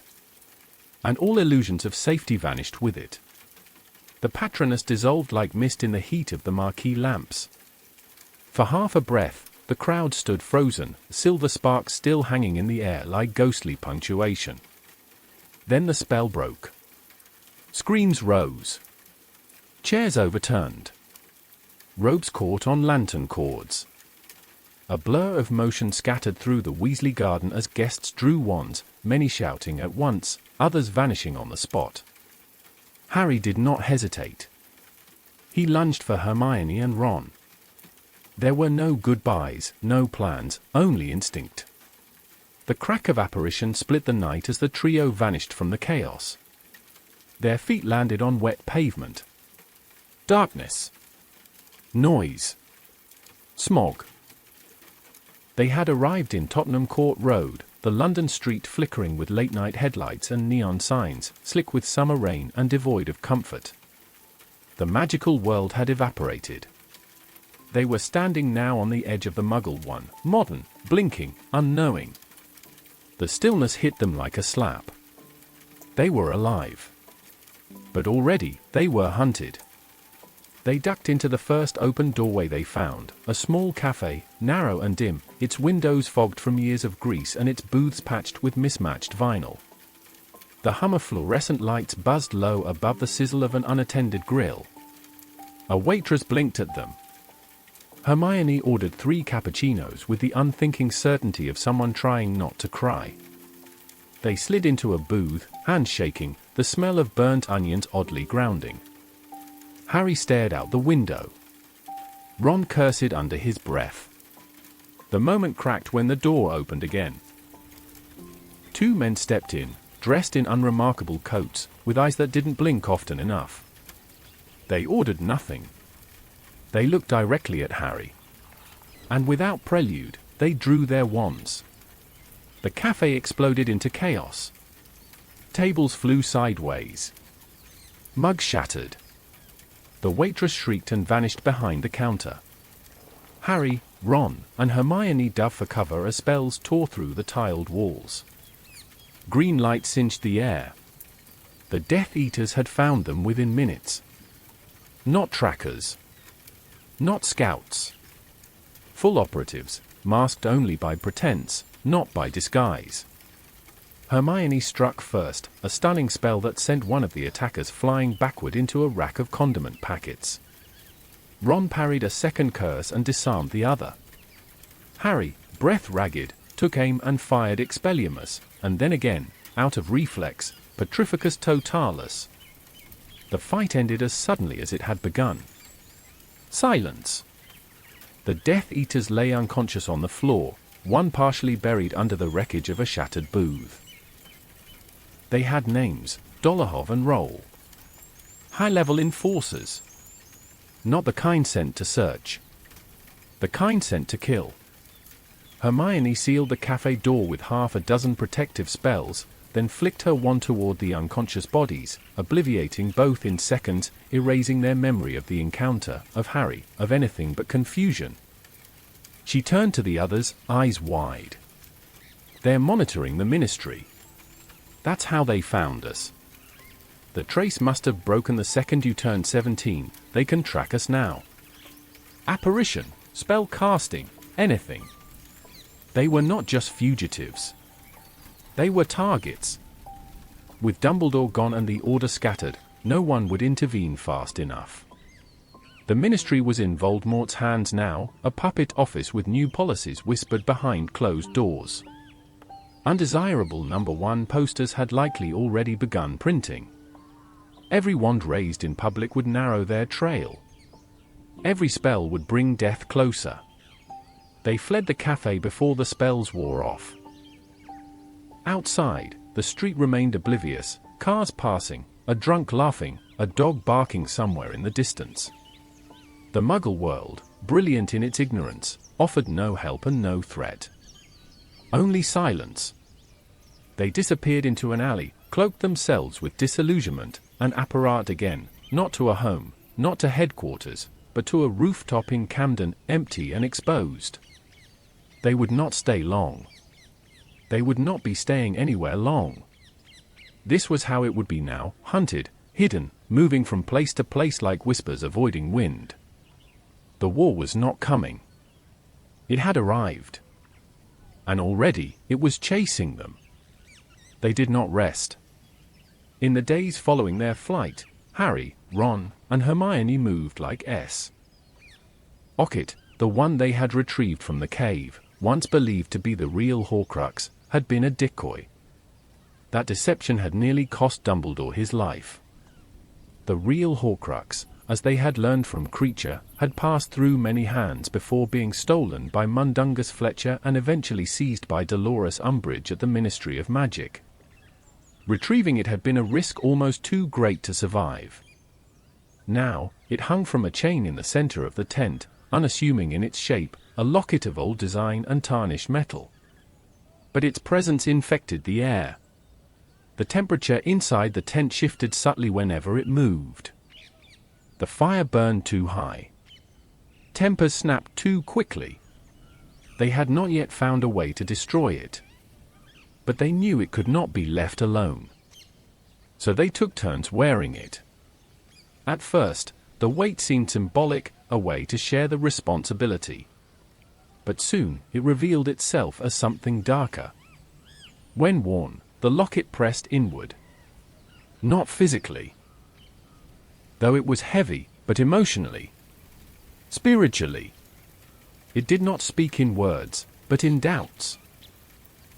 And all illusions of safety vanished with it. The patronus dissolved like mist in the heat of the marquee lamps. For half a breath, the crowd stood frozen, silver sparks still hanging in the air like ghostly punctuation. Then the spell broke. Screams rose. Chairs overturned. Ropes caught on lantern cords. A blur of motion scattered through the Weasley garden as guests drew wands, many shouting at once, others vanishing on the spot. Harry did not hesitate. He lunged for Hermione and Ron. There were no goodbyes, no plans, only instinct. The crack of apparition split the night as the trio vanished from the chaos. Their feet landed on wet pavement. Darkness. Noise. Smog. They had arrived in Tottenham Court Road, the London street flickering with late-night headlights and neon signs, slick with summer rain and devoid of comfort. The magical world had evaporated. They were standing now on the edge of the Muggle One, modern, blinking, unknowing. The stillness hit them like a slap. They were alive. But already, they were hunted. They ducked into the first open doorway they found, a small cafe, narrow and dim, its windows fogged from years of grease and its booths patched with mismatched vinyl. The hum of fluorescent lights buzzed low above the sizzle of an unattended grill. A waitress blinked at them. Hermione ordered 3 cappuccinos with the unthinking certainty of someone trying not to cry. They slid into a booth, hands shaking, the smell of burnt onions oddly grounding. Harry stared out the window. Ron cursed under his breath. The moment cracked when the door opened again. 2 men stepped in, dressed in unremarkable coats, with eyes that didn't blink often enough. They ordered nothing. They looked directly at Harry. And without prelude, they drew their wands. The cafe exploded into chaos. Tables flew sideways. Mugs shattered. The waitress shrieked and vanished behind the counter. Harry, Ron, and Hermione dove for cover as spells tore through the tiled walls. Green light singed the air. The Death Eaters had found them within minutes. Not trackers. Not scouts. Full operatives, masked only by pretense, not by disguise. Hermione struck first, a stunning spell that sent one of the attackers flying backward into a rack of condiment packets. Ron parried a second curse and disarmed the other. Harry, breath ragged, took aim and fired Expelliarmus, and then again, out of reflex, Petrificus Totalus. The fight ended as suddenly as it had begun. Silence. The Death Eaters lay unconscious on the floor, one partially buried under the wreckage of a shattered booth. They had names, Dolohov and Roll. High-level enforcers. Not the kind sent to search. The kind sent to kill. Hermione sealed the cafe door with half a dozen protective spells, then flicked her wand toward the unconscious bodies, obliviating both in seconds, erasing their memory of the encounter, of Harry, of anything but confusion. She turned to the others, eyes wide. "They're monitoring the Ministry. That's how they found us. The trace must have broken the second you turned 17, they can track us now. Apparition, spell casting, anything. They were not just fugitives. They were targets." With Dumbledore gone and the Order scattered, no one would intervene fast enough. The Ministry was in Voldemort's hands now, a puppet office with new policies whispered behind closed doors. Undesirable number 1 posters had likely already begun printing. Every wand raised in public would narrow their trail. Every spell would bring death closer. They fled the cafe before the spells wore off. Outside, the street remained oblivious, cars passing, a drunk laughing, a dog barking somewhere in the distance. The Muggle world, brilliant in its ignorance, offered no help and no threat. Only silence. They disappeared into an alley, cloaked themselves with disillusionment, an apparat again, not to a home, not to headquarters, but to a rooftop in Camden, empty and exposed. They would not stay long. They would not be staying anywhere long. This was how it would be now, hunted, hidden, moving from place to place like whispers avoiding wind. The war was not coming. It had arrived. And already, it was chasing them. They did not rest. In the days following their flight, Harry, Ron, and Hermione moved like S. Occit, the one they had retrieved from the cave, once believed to be the real Horcrux, had been a decoy. That deception had nearly cost Dumbledore his life. The real Horcrux, as they had learned from Kreacher, had passed through many hands before being stolen by Mundungus Fletcher and eventually seized by Dolores Umbridge at the Ministry of Magic. Retrieving it had been a risk almost too great to survive. Now, it hung from a chain in the center of the tent, unassuming in its shape, a locket of old design and tarnished metal. But its presence infected the air. The temperature inside the tent shifted subtly whenever it moved. The fire burned too high. Tempers snapped too quickly. They had not yet found a way to destroy it. But they knew it could not be left alone. So they took turns wearing it. At first, the weight seemed symbolic, a way to share the responsibility. But soon, it revealed itself as something darker. When worn, the locket pressed inward. Not physically. Though it was heavy, but emotionally. Spiritually. It did not speak in words, but in doubts.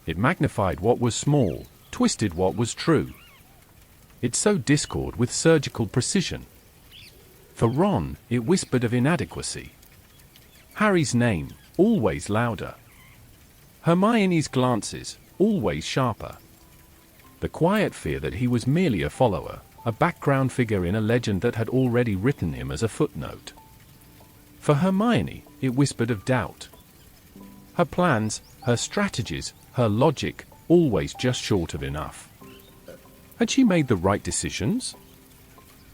It magnified what was small, twisted what was true. It sowed discord with surgical precision. For Ron, it whispered of inadequacy. Harry's name, always louder. Hermione's glances, always sharper. The quiet fear that he was merely a follower, a background figure in a legend that had already written him as a footnote. For Hermione, it whispered of doubt. Her plans, her strategies, her logic, always just short of enough. Had she made the right decisions?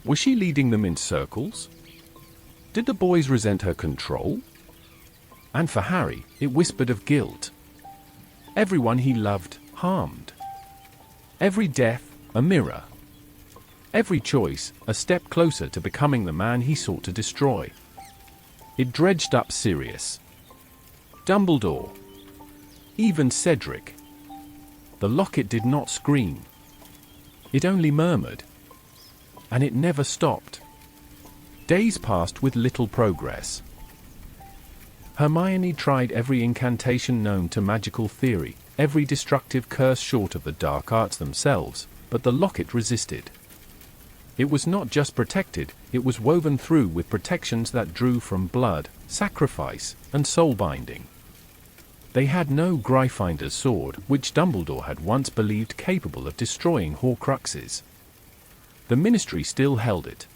Was she leading them in circles? Did the boys resent her control? And for Harry, it whispered of guilt. Everyone he loved, harmed. Every death, a mirror. Every choice, a step closer to becoming the man he sought to destroy. It dredged up Sirius. Dumbledore. Even Cedric. The locket did not scream. It only murmured. And it never stopped. Days passed with little progress. Hermione tried every incantation known to magical theory, every destructive curse short of the dark arts themselves, but the locket resisted. It was not just protected, it was woven through with protections that drew from blood, sacrifice, and soul-binding. They had no Gryffinder's sword, which Dumbledore had once believed capable of destroying Horcruxes. The Ministry still held it.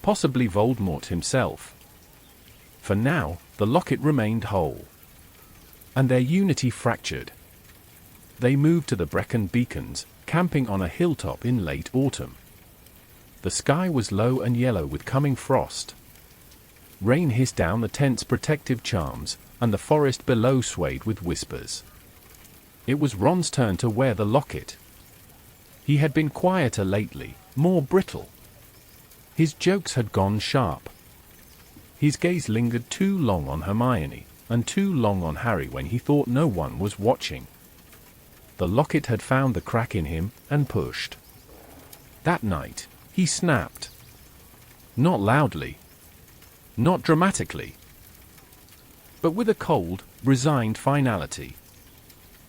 Possibly Voldemort himself. For now, the locket remained whole. and their unity fractured. They moved to the Brecon Beacons, camping on a hilltop in late autumn. The sky was low and yellow with coming frost. Rain hissed down the tent's protective charms, and the forest below swayed with whispers. It was Ron's turn to wear the locket. He had been quieter lately, more brittle. His jokes had gone sharp. His gaze lingered too long on Hermione, and too long on Harry when he thought no one was watching. The locket had found the crack in him, and pushed. That night, he snapped. Not loudly. Not dramatically. But with a cold, resigned finality.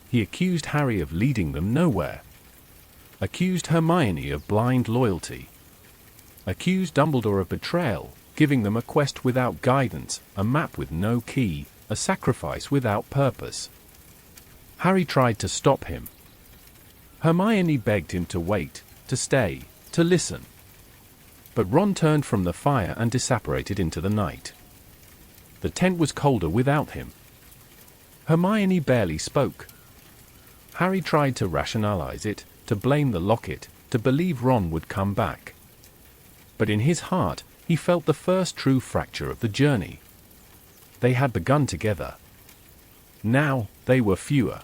He accused Harry of leading them nowhere. Accused Hermione of blind loyalty. Accused Dumbledore of betrayal, giving them a quest without guidance, a map with no key, a sacrifice without purpose. Harry tried to stop him. Hermione begged him to wait, to stay, to listen. But Ron turned from the fire and disapparated into the night. The tent was colder without him. Hermione barely spoke. Harry tried to rationalize it, to blame the locket, to believe Ron would come back. But in his heart, he felt the first true fracture of the journey. They had begun together. Now, they were fewer.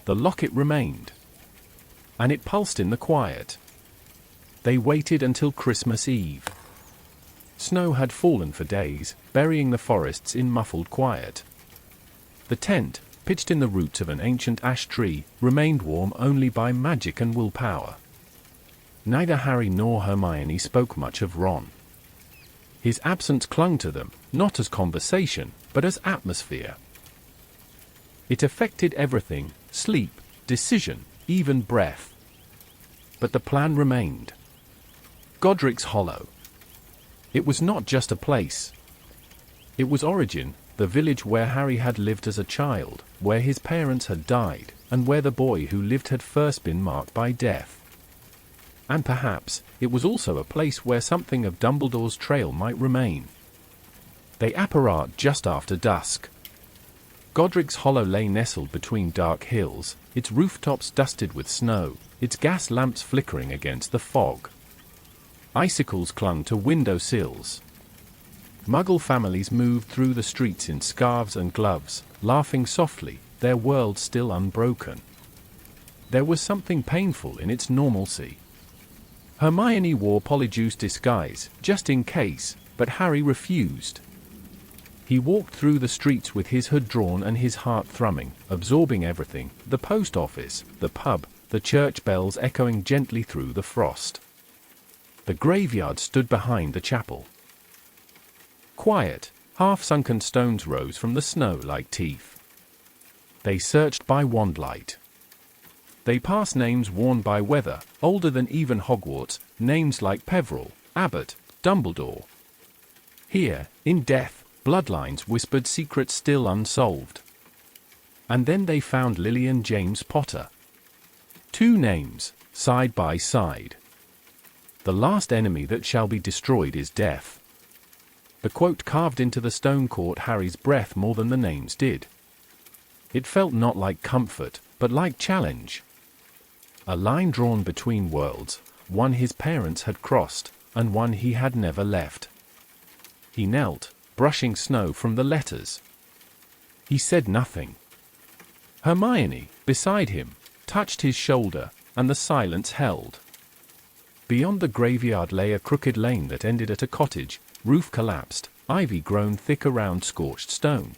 The locket remained. And it pulsed in the quiet. They waited until Christmas Eve. Snow had fallen for days, burying the forests in muffled quiet. The tent, pitched in the roots of an ancient ash tree, remained warm only by magic and willpower. Neither Harry nor Hermione spoke much of Ron. His absence clung to them, not as conversation, but as atmosphere. It affected everything: sleep, decision, even breath. But the plan remained. Godric's Hollow. It was not just a place. It was origin, the village where Harry had lived as a child, where his parents had died, and where the boy who lived had first been marked by death. And perhaps, it was also a place where something of Dumbledore's trail might remain. They apparat just after dusk. Godric's Hollow lay nestled between dark hills, its rooftops dusted with snow, its gas lamps flickering against the fog. Icicles clung to window sills. Muggle families moved through the streets in scarves and gloves, laughing softly, their world still unbroken. There was something painful in its normalcy. Hermione wore Polyjuice disguise, just in case, but Harry refused. He walked through the streets with his hood drawn and his heart thrumming, absorbing everything: the post office, the pub, the church bells echoing gently through the frost. The graveyard stood behind the chapel. Quiet, half-sunken stones rose from the snow like teeth. They searched by wandlight. They passed names worn by weather, older than even Hogwarts, names like Peveril, Abbott, Dumbledore. Here, in death, bloodlines whispered secrets still unsolved. And then they found Lillian James Potter. Two names, side by side. The last enemy that shall be destroyed is death. The quote carved into the stone caught Harry's breath more than the names did. It felt not like comfort, but like challenge. A line drawn between worlds, one his parents had crossed, and one he had never left. He knelt, brushing snow from the letters. He said nothing. Hermione, beside him, touched his shoulder, and the silence held. Beyond the graveyard lay a crooked lane that ended at a cottage, roof collapsed, ivy grown thick around scorched stone.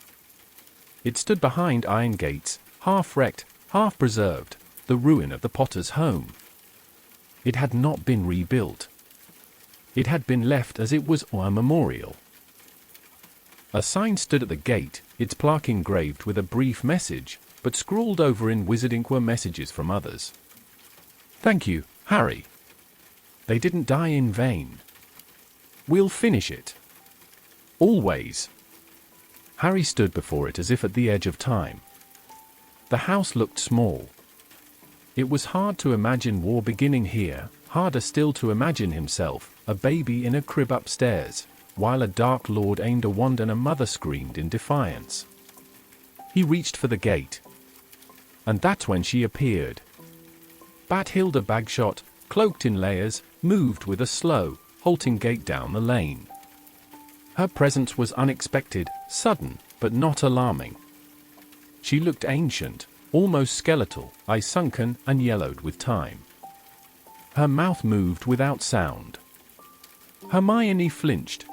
It stood behind iron gates, half-wrecked, half-preserved, the ruin of the Potter's home. It had not been rebuilt. It had been left as it was a memorial. A sign stood at the gate, its plaque engraved with a brief message, but scrawled over in wizard ink were messages from others. "Thank you, Harry. They didn't die in vain. We'll finish it. Always." Harry stood before it as if at the edge of time. The house looked small. It was hard to imagine war beginning here, harder still to imagine himself, a baby in a crib upstairs, while a dark lord aimed a wand and a mother screamed in defiance. He reached for the gate. And that's when she appeared. Bathilda Bagshot, cloaked in layers, moved with a slow, halting gait down the lane. Her presence was unexpected, sudden, but not alarming. She looked ancient, almost skeletal, eyes sunken and yellowed with time. Her mouth moved without sound. Hermione flinched.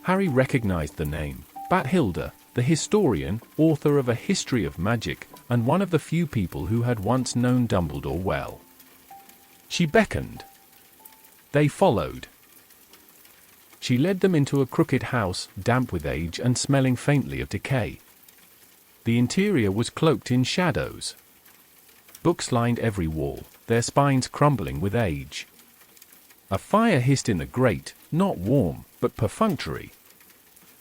Harry recognized the name, Bathilda, the historian, author of A History of Magic, and one of the few people who had once known Dumbledore well. She beckoned. They followed. She led them into a crooked house, damp with age and smelling faintly of decay. The interior was cloaked in shadows. Books lined every wall, their spines crumbling with age. A fire hissed in the grate, not warm, but perfunctory.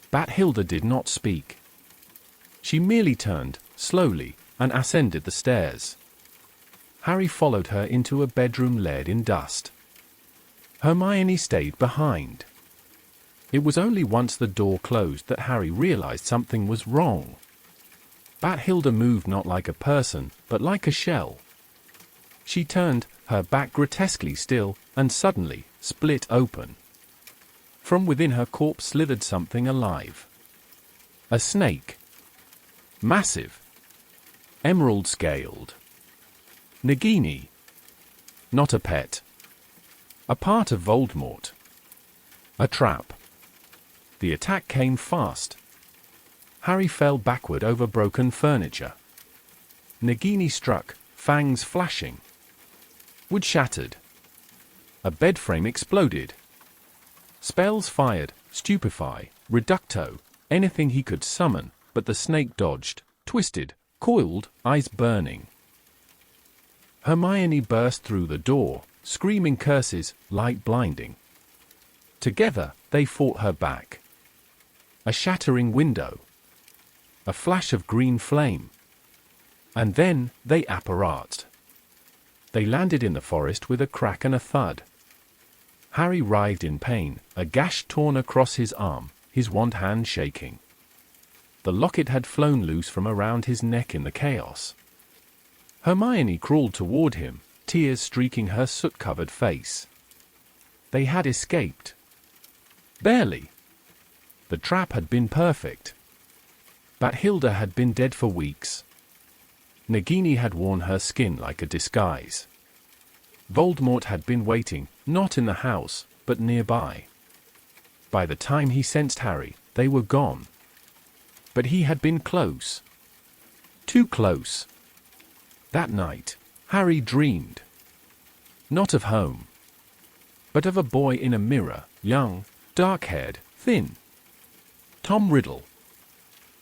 Bathilda did not speak. She merely turned, slowly, and ascended the stairs. Harry followed her into a bedroom laid in dust. Hermione stayed behind. It was only once the door closed that Harry realized something was wrong. Bathilda moved not like a person, but like a shell. She turned, her back grotesquely still, and suddenly, split open. From within her corpse slithered something alive. A snake. Massive. Emerald-scaled. Nagini. Not a pet. A part of Voldemort. A trap. The attack came fast. Harry fell backward over broken furniture. Nagini struck, fangs flashing. Wood shattered. A bed frame exploded. Spells fired, Stupefy, Reducto, anything he could summon, but the snake dodged, twisted, coiled, eyes burning. Hermione burst through the door, screaming curses, light blinding. Together, they fought her back. A shattering window. A flash of green flame. And then, they apparated. They landed in the forest with a crack and a thud. Harry writhed in pain, a gash torn across his arm, his wand hand shaking. The locket had flown loose from around his neck in the chaos. Hermione crawled toward him, tears streaking her soot-covered face. They had escaped. Barely. The trap had been perfect. Bathilda had been dead for weeks. Nagini had worn her skin like a disguise. Voldemort had been waiting, not in the house, but nearby. By the time he sensed Harry, they were gone. But he had been close. Too close. That night, Harry dreamed. Not of home. But of a boy in a mirror, young, dark-haired, thin. Tom Riddle.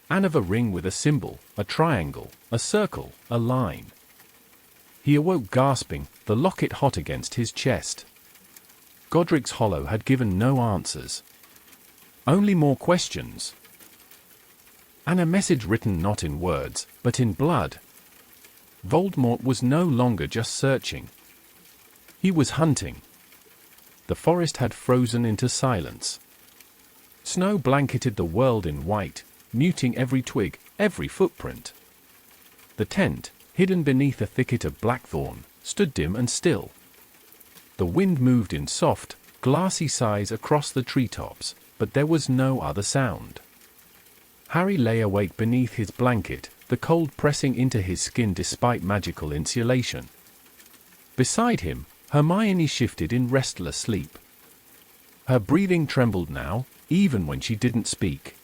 And of a ring with a symbol, a triangle, a circle, a line. He awoke gasping, the locket hot against his chest. Godric's Hollow had given no answers. Only more questions. And a message written not in words, but in blood. Voldemort was no longer just searching. He was hunting. The forest had frozen into silence. Snow blanketed the world in white, muting every twig, every footprint. The tent, hidden beneath a thicket of blackthorn, stood dim and still. The wind moved in soft, glassy sighs across the treetops, but there was no other sound. Harry lay awake beneath his blanket, the cold pressing into his skin despite magical insulation. Beside him, Hermione shifted in restless sleep. Her breathing trembled now, even when she didn't speak.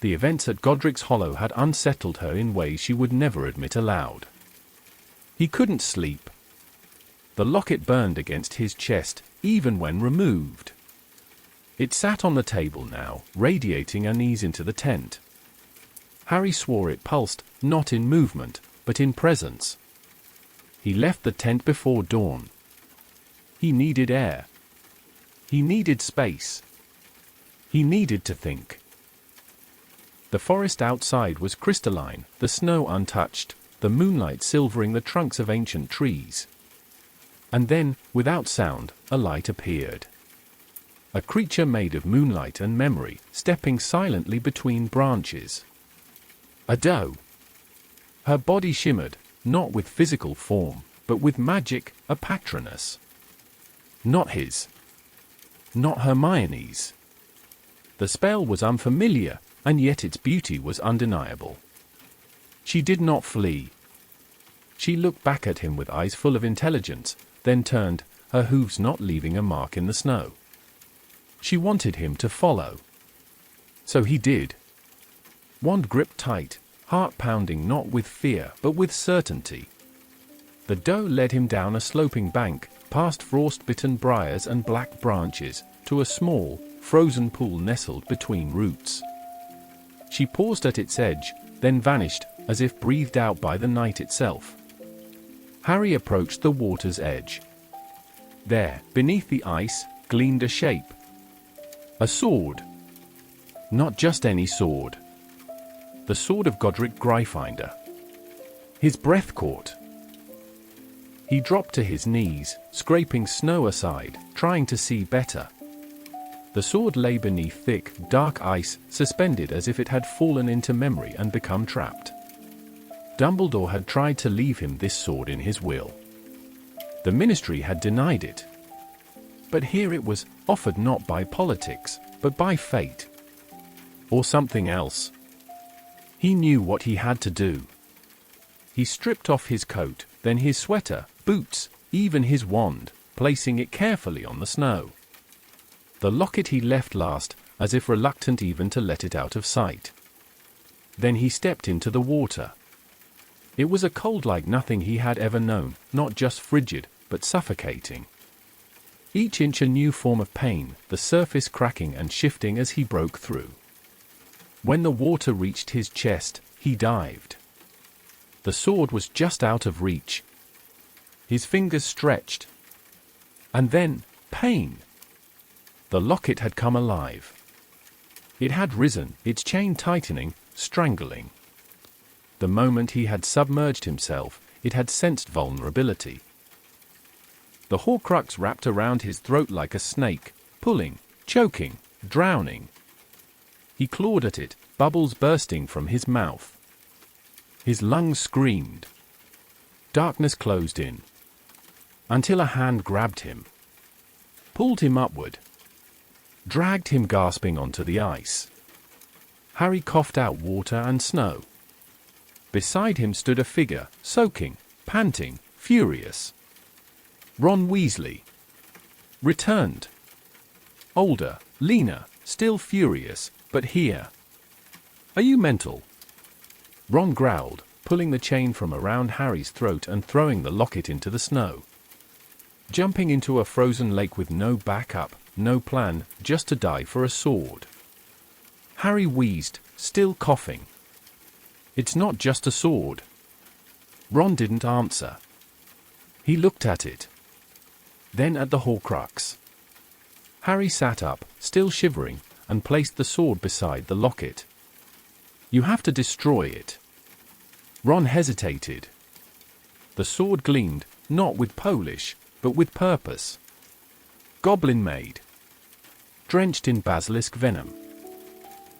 The events at Godric's Hollow had unsettled her in ways she would never admit aloud. He couldn't sleep. The locket burned against his chest, even when removed. It sat on the table now, radiating unease into the tent. Harry swore it pulsed, not in movement, but in presence. He left the tent before dawn. He needed air. He needed space. He needed to think. The forest outside was crystalline, the snow untouched, the moonlight silvering the trunks of ancient trees. And then, without sound, a light appeared. A creature made of moonlight and memory, stepping silently between branches. A doe. Her body shimmered, not with physical form, but with magic, a patroness. Not his. Not Hermione's. The spell was unfamiliar, and yet its beauty was undeniable. She did not flee. She looked back at him with eyes full of intelligence, then turned, her hooves not leaving a mark in the snow. She wanted him to follow. So he did. Wand gripped tight, heart pounding not with fear but with certainty. The doe led him down a sloping bank, past frost-bitten briars and black branches, to a small, frozen pool nestled between roots. She paused at its edge, then vanished, as if breathed out by the night itself. Harry approached the water's edge. There, beneath the ice, gleamed a shape. A sword. Not just any sword. The sword of Godric Gryffindor. His breath caught. He dropped to his knees, scraping snow aside, trying to see better. The sword lay beneath thick, dark ice, suspended as if it had fallen into memory and become trapped. Dumbledore had tried to leave him this sword in his will. The Ministry had denied it. But here it was, offered not by politics, but by fate. Or something else. He knew what he had to do. He stripped off his coat, then his sweater, boots, even his wand, placing it carefully on the snow. The locket he left last, as if reluctant even to let it out of sight. Then he stepped into the water. It was a cold like nothing he had ever known, not just frigid, but suffocating. Each inch a new form of pain, the surface cracking and shifting as he broke through. When the water reached his chest, he dived. The sword was just out of reach. His fingers stretched. And then, pain. The locket had come alive. It had risen, its chain tightening, strangling. The moment he had submerged himself, it had sensed vulnerability. The Horcrux wrapped around his throat like a snake, pulling, choking, drowning. He clawed at it, bubbles bursting from his mouth. His lungs screamed. Darkness closed in. Until a hand grabbed him. Pulled him upward. Dragged him gasping onto the ice. Harry coughed out water and snow. Beside him stood a figure, soaking, panting, furious. Ron Weasley. Returned. Older, leaner, still furious, but here. Are you mental? Ron growled, pulling the chain from around Harry's throat and throwing the locket into the snow. Jumping into a frozen lake with no backup, no plan, just to die for a sword. Harry wheezed, still coughing. It's not just a sword. Ron didn't answer. He looked at it. Then at the Horcrux. Harry sat up, still shivering, and placed the sword beside the locket. You have to destroy it. Ron hesitated. The sword gleamed, not with polish, but with purpose. Goblin-made. Drenched in basilisk venom.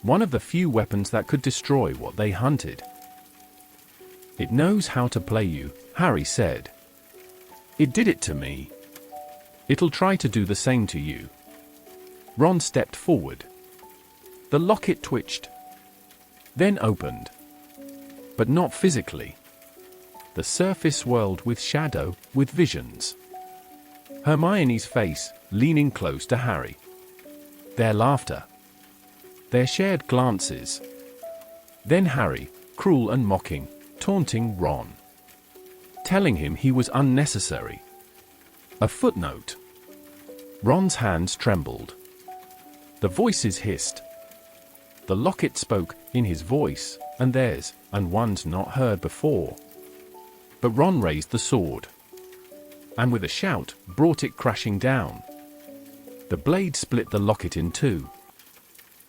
One of the few weapons that could destroy what they hunted. It knows how to play you, Harry said. It did it to me. It'll try to do the same to you. Ron stepped forward. The locket twitched. Then opened. But not physically. The surface swirled with shadow, with visions. Hermione's face, leaning close to Harry. Their laughter. Their shared glances. Then Harry, cruel and mocking, taunting Ron. Telling him he was unnecessary. A footnote. Ron's hands trembled. The voices hissed. The locket spoke, in his voice, and theirs, and ones not heard before. But Ron raised the sword. And with a shout, brought it crashing down. The blade split the locket in two.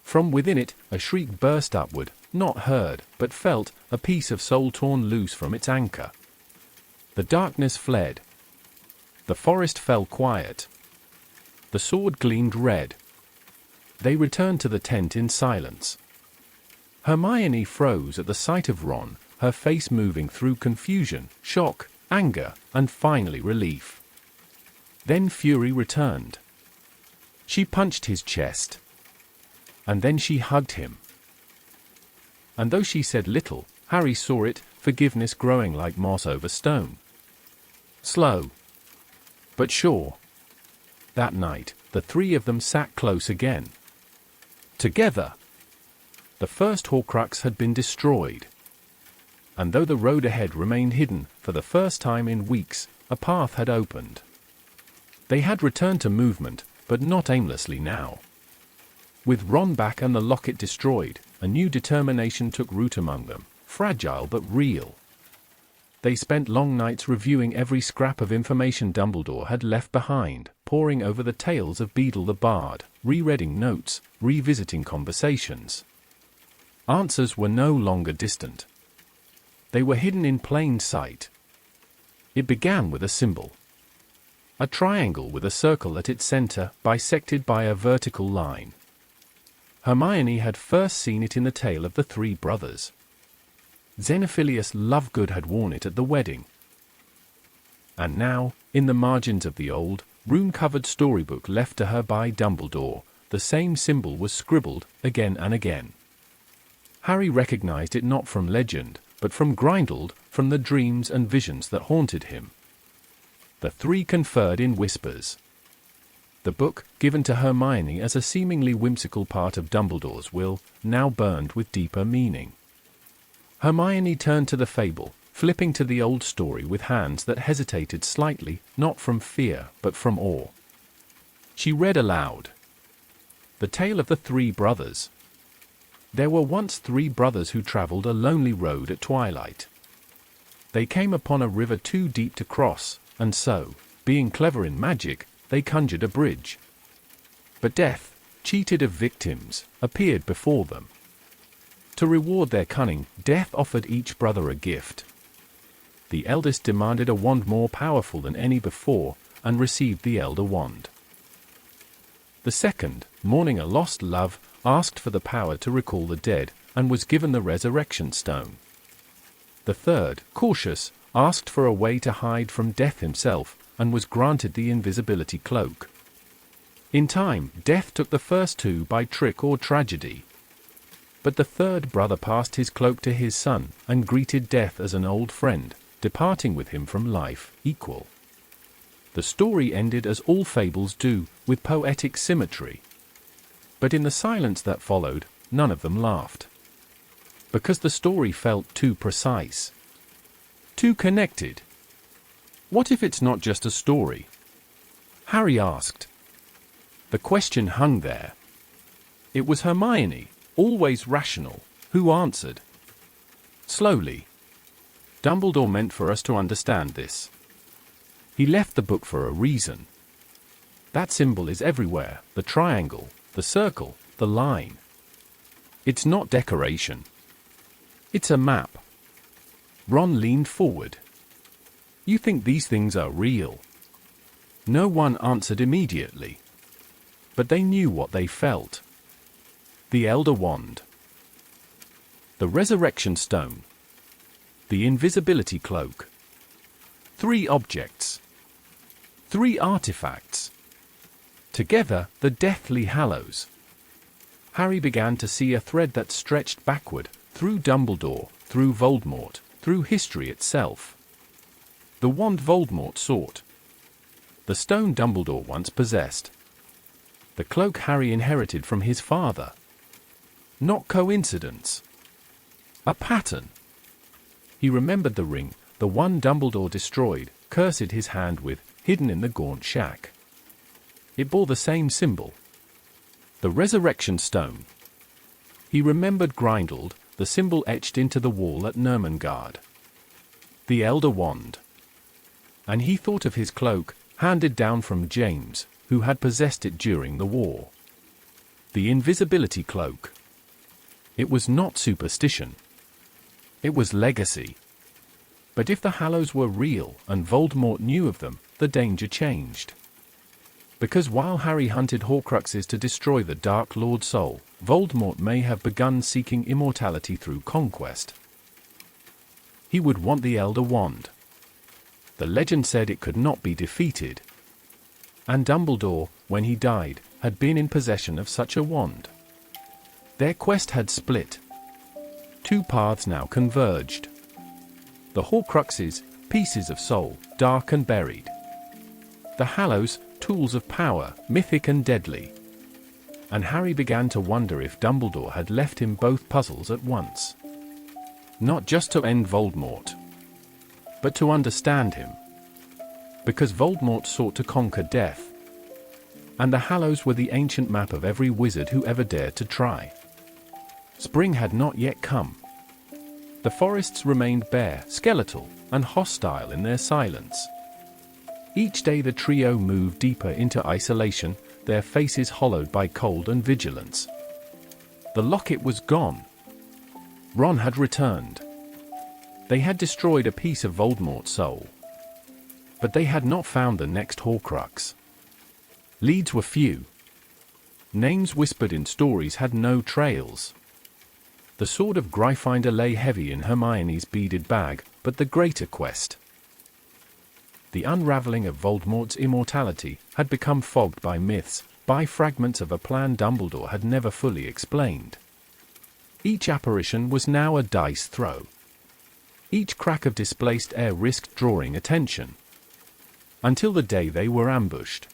From within it, a shriek burst upward, not heard, but felt, a piece of soul torn loose from its anchor. The darkness fled. The forest fell quiet. The sword gleamed red. They returned to the tent in silence. Hermione froze at the sight of Ron, her face moving through confusion, shock, anger, and finally relief. Then fury returned. She punched his chest. And then she hugged him. And though she said little, Harry saw it, forgiveness growing like moss over stone. Slow, but sure. That night, the three of them sat close again. Together. The first Horcrux had been destroyed. And though the road ahead remained hidden, for the first time in weeks, a path had opened. They had returned to movement, but not aimlessly now. With Ron back and the locket destroyed, a new determination took root among them, fragile but real. They spent long nights reviewing every scrap of information Dumbledore had left behind, poring over the tales of Beedle the Bard, rereading notes, revisiting conversations. Answers were no longer distant. They were hidden in plain sight. It began with a symbol. A triangle with a circle at its center, bisected by a vertical line. Hermione had first seen it in the tale of the three brothers. Xenophilius Lovegood had worn it at the wedding. And now, in the margins of the old, rune-covered storybook left to her by Dumbledore, the same symbol was scribbled, again and again. Harry recognized it not from legend, but from Grindel, from the dreams and visions that haunted him. The three conferred in whispers. The book, given to Hermione as a seemingly whimsical part of Dumbledore's will, now burned with deeper meaning. Hermione turned to the fable, flipping to the old story with hands that hesitated slightly, not from fear, but from awe. She read aloud. The tale of the three brothers. There were once three brothers who traveled a lonely road at twilight. They came upon a river too deep to cross, and so, being clever in magic, they conjured a bridge. But death, cheated of victims, appeared before them. To reward their cunning, Death offered each brother a gift. The eldest demanded a wand more powerful than any before, and received the Elder Wand. The second, mourning a lost love, asked for the power to recall the dead, and was given the Resurrection Stone. The third, cautious, asked for a way to hide from Death himself, and was granted the Invisibility Cloak. In time, Death took the first two by trick or tragedy. But the third brother passed his cloak to his son, and greeted Death as an old friend, departing with him from life, equal. The story ended as all fables do, with poetic symmetry. But in the silence that followed, none of them laughed. Because the story felt too precise. Too connected. What if it's not just a story? Harry asked. The question hung there. It was Hermione, always rational, who answered. Slowly. Dumbledore meant for us to understand this. He left the book for a reason. That symbol is everywhere, the triangle, the circle, the line. It's not decoration. It's a map. Ron leaned forward. You think these things are real? No one answered immediately. But they knew what they felt. The Elder Wand. The Resurrection Stone. The Invisibility Cloak. 3 objects. 3 artifacts. Together, the Deathly Hallows. Harry began to see a thread that stretched backward, through Dumbledore, through Voldemort, through history itself. The wand Voldemort sought. The stone Dumbledore once possessed. The cloak Harry inherited from his father. Not coincidence. A pattern. He remembered the ring, the one Dumbledore destroyed, cursed his hand with, hidden in the Gaunt Shack. It bore the same symbol. The Resurrection Stone. He remembered Grindel, the symbol etched into the wall at Nurmengard. The Elder Wand. And he thought of his cloak, handed down from James, who had possessed it during the war. The Invisibility Cloak. It was not superstition. It was legacy. But if the Hallows were real, and Voldemort knew of them, the danger changed. Because while Harry hunted Horcruxes to destroy the Dark Lord soul, Voldemort may have begun seeking immortality through conquest. He would want the Elder Wand. The legend said it could not be defeated. And Dumbledore, when he died, had been in possession of such a wand. Their quest had split. Two paths now converged. The Horcruxes, pieces of soul, dark and buried. The Hallows, tools of power, mythic and deadly. And Harry began to wonder if Dumbledore had left him both puzzles at once. Not just to end Voldemort, but to understand him. Because Voldemort sought to conquer death. And the Hallows were the ancient map of every wizard who ever dared to try. Spring had not yet come. The forests remained bare, skeletal, and hostile in their silence. Each day the trio moved deeper into isolation, their faces hollowed by cold and vigilance. The locket was gone. Ron had returned. They had destroyed a piece of Voldemort's soul. But they had not found the next Horcrux. Leads were few. Names whispered in stories had no trails. The sword of Gryffindor lay heavy in Hermione's beaded bag, but the greater quest, the unraveling of Voldemort's immortality, had become fogged by myths, by fragments of a plan Dumbledore had never fully explained. Each apparition was now a dice throw. Each crack of displaced air risked drawing attention. Until the day they were ambushed.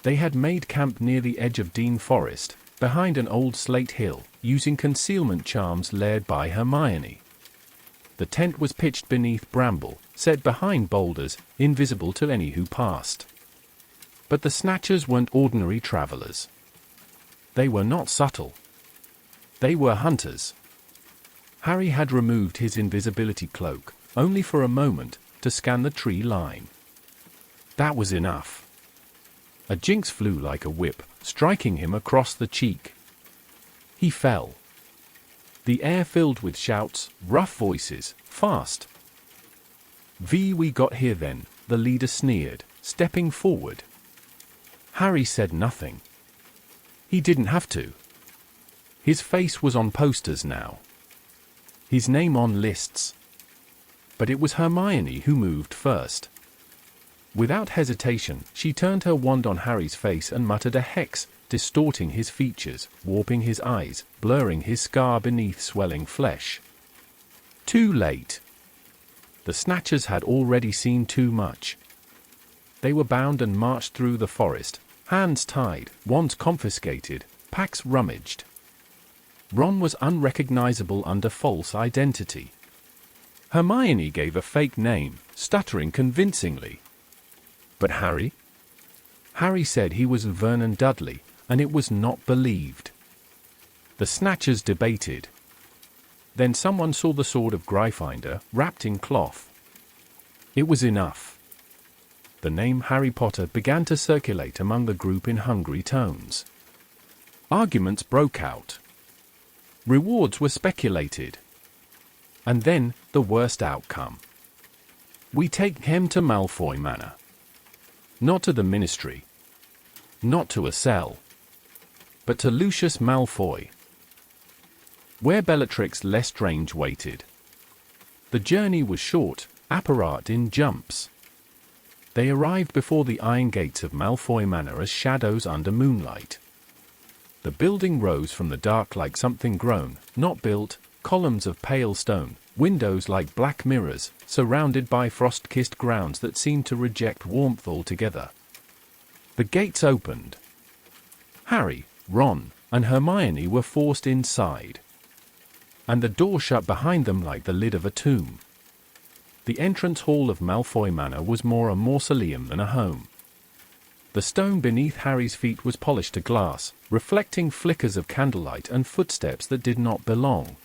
They had made camp near the edge of Dean Forest, behind an old slate hill, using concealment charms led by Hermione. The tent was pitched beneath bramble, set behind boulders, invisible to any who passed. But the Snatchers weren't ordinary travelers. They were not subtle. They were hunters. Harry had removed his invisibility cloak, only for a moment, to scan the tree line. That was enough. A jinx flew like a whip, striking him across the cheek. He fell. The air filled with shouts, rough voices, fast. We got here then, the leader sneered, stepping forward. Harry said nothing. He didn't have to. His face was on posters now. His name on lists. But it was Hermione who moved first. Without hesitation, she turned her wand on Harry's face and muttered a hex, distorting his features, warping his eyes, blurring his scar beneath swelling flesh. Too late. The Snatchers had already seen too much. They were bound and marched through the forest, hands tied, wands confiscated, packs rummaged. Ron was unrecognizable under false identity. Hermione gave a fake name, stuttering convincingly. But Harry? Harry said he was Vernon Dudley, and it was not believed. The Snatchers debated. Then someone saw the sword of Gryffindor, wrapped in cloth. It was enough. The name Harry Potter began to circulate among the group in hungry tones. Arguments broke out. Rewards were speculated. And then, the worst outcome. We take him to Malfoy Manor. Not to the Ministry. Not to a cell. But to Lucius Malfoy, where Bellatrix Lestrange waited. The journey was short, apparat in jumps. They arrived before the iron gates of Malfoy Manor as shadows under moonlight. The building rose from the dark like something grown, not built, columns of pale stone, windows like black mirrors, surrounded by frost-kissed grounds that seemed to reject warmth altogether. The gates opened. Harry, Ron, and Hermione were forced inside. And the door shut behind them like the lid of a tomb. The entrance hall of Malfoy Manor was more a mausoleum than a home. The stone beneath Harry's feet was polished to glass, reflecting flickers of candlelight and footsteps that did not belong.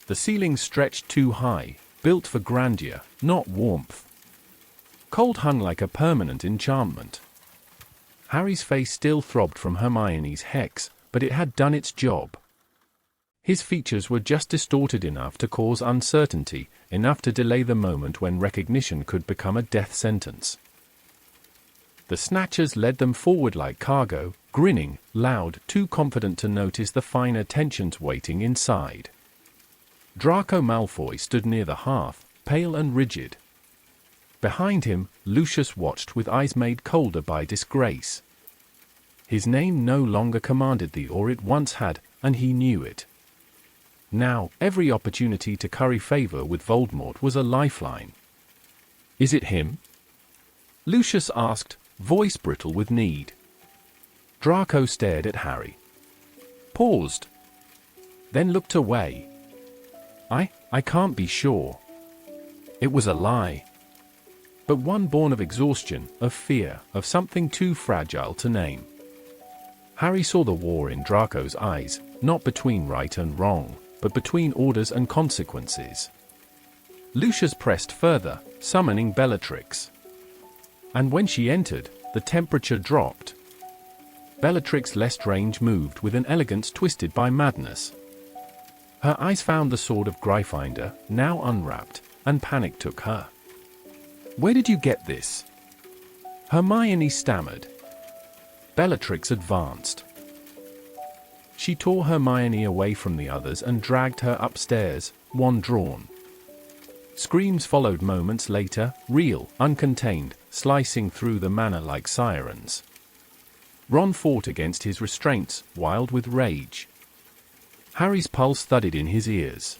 The ceiling stretched too high, built for grandeur, not warmth. Cold hung like a permanent enchantment. Harry's face still throbbed from Hermione's hex, but it had done its job. His features were just distorted enough to cause uncertainty, enough to delay the moment when recognition could become a death sentence. The Snatchers led them forward like cargo, grinning, loud, too confident to notice the finer tensions waiting inside. Draco Malfoy stood near the hearth, pale and rigid. Behind him, Lucius watched with eyes made colder by disgrace. His name no longer commanded the awe it once had, and he knew it. Now, every opportunity to curry favor with Voldemort was a lifeline. "Is it him?" Lucius asked, voice brittle with need. Draco stared at Harry. Paused. Then looked away. I can't be sure. It was a lie. But one born of exhaustion, of fear, of something too fragile to name. Harry saw the war in Draco's eyes, not between right and wrong, but between orders and consequences. Lucius pressed further, summoning Bellatrix. And when she entered, the temperature dropped. Bellatrix Lestrange moved with an elegance twisted by madness. Her eyes found the sword of Gryffindor, now unwrapped, and panic took her. "Where did you get this?" Hermione stammered. Bellatrix advanced. She tore Hermione away from the others and dragged her upstairs, wand drawn. Screams followed moments later, real, uncontained, slicing through the manor like sirens. Ron fought against his restraints, wild with rage. Harry's pulse thudded in his ears.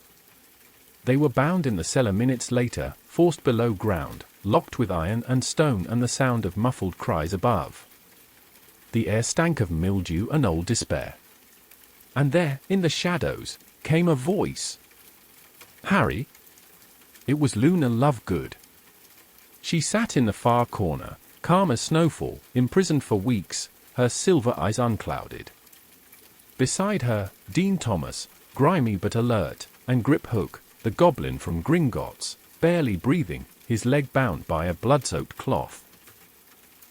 They were bound in the cellar minutes later, forced below ground, locked with iron and stone and the sound of muffled cries above. The air stank of mildew and old despair. And there, in the shadows, came a voice. "Harry?" It was Luna Lovegood. She sat in the far corner, calm as snowfall, imprisoned for weeks, her silver eyes unclouded. Beside her, Dean Thomas, grimy but alert, and Griphook, the goblin from Gringotts, barely breathing, his leg bound by a blood-soaked cloth.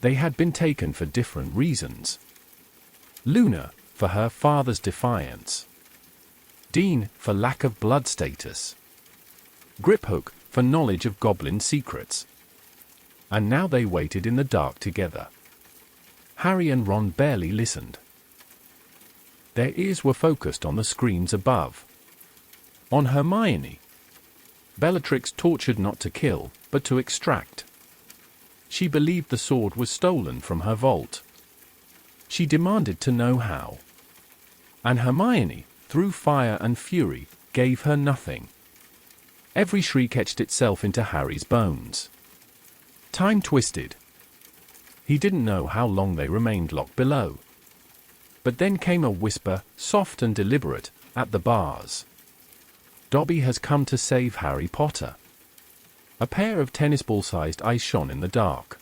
They had been taken for different reasons. Luna, for her father's defiance. Dean, for lack of blood status. Griphook, for knowledge of goblin secrets. And now they waited in the dark together. Harry and Ron barely listened. Their ears were focused on the screams above. On Hermione. Bellatrix tortured not to kill, but to extract. She believed the sword was stolen from her vault. She demanded to know how. And Hermione, through fire and fury, gave her nothing. Every shriek etched itself into Harry's bones. Time twisted. He didn't know how long they remained locked below. But then came a whisper, soft and deliberate, at the bars. "Dobby has come to save Harry Potter." A pair of tennis ball-sized eyes shone in the dark.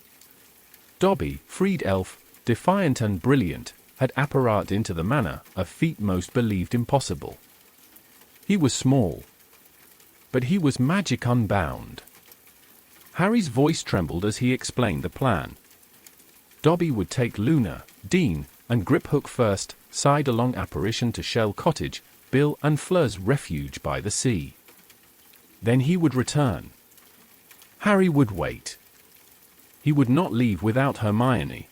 Dobby, freed elf, defiant and brilliant, had apparated into the manor, a feat most believed impossible. He was small. But he was magic unbound. Harry's voice trembled as he explained the plan. Dobby would take Luna, Dean, and Griphook first, side-along apparition to Shell Cottage, Bill and Fleur's refuge by the sea. Then he would return. Harry would wait. He would not leave without Hermione.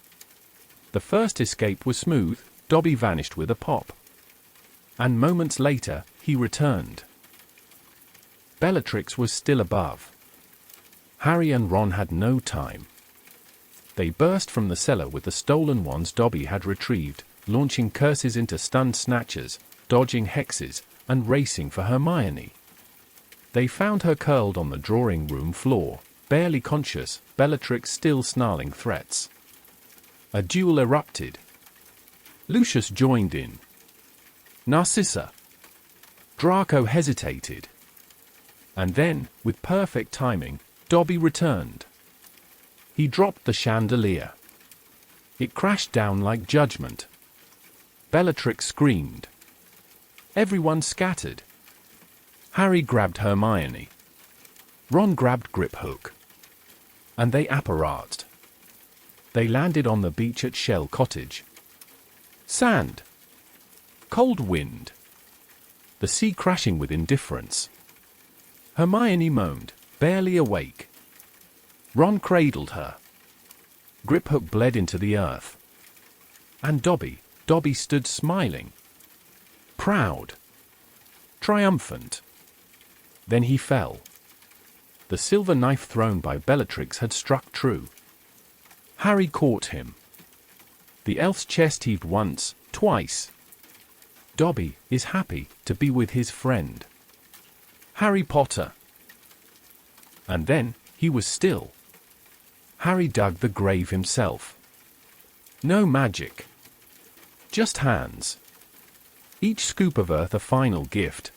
The first escape was smooth, Dobby vanished with a pop. And moments later, he returned. Bellatrix was still above. Harry and Ron had no time. They burst from the cellar with the stolen wands Dobby had retrieved, launching curses into stunned Snatchers, dodging hexes, and racing for Hermione. They found her curled on the drawing room floor, barely conscious, Bellatrix still snarling threats. A duel erupted. Lucius joined in. Narcissa. Draco hesitated. And then, with perfect timing, Dobby returned. He dropped the chandelier. It crashed down like judgment. Bellatrix screamed. Everyone scattered. Harry grabbed Hermione. Ron grabbed Griphook. And they apparated. They landed on the beach at Shell Cottage. Sand. Cold wind. The sea crashing with indifference. Hermione moaned, barely awake. Ron cradled her. Griphook bled into the earth. And Dobby stood smiling. Proud. Triumphant. Then he fell. The silver knife thrown by Bellatrix had struck true. Harry caught him. The elf's chest heaved once, twice. Dobby is happy to be with his friend, Harry Potter. And then he was still. Harry dug the grave himself. No magic. Just hands. Each scoop of earth a final gift.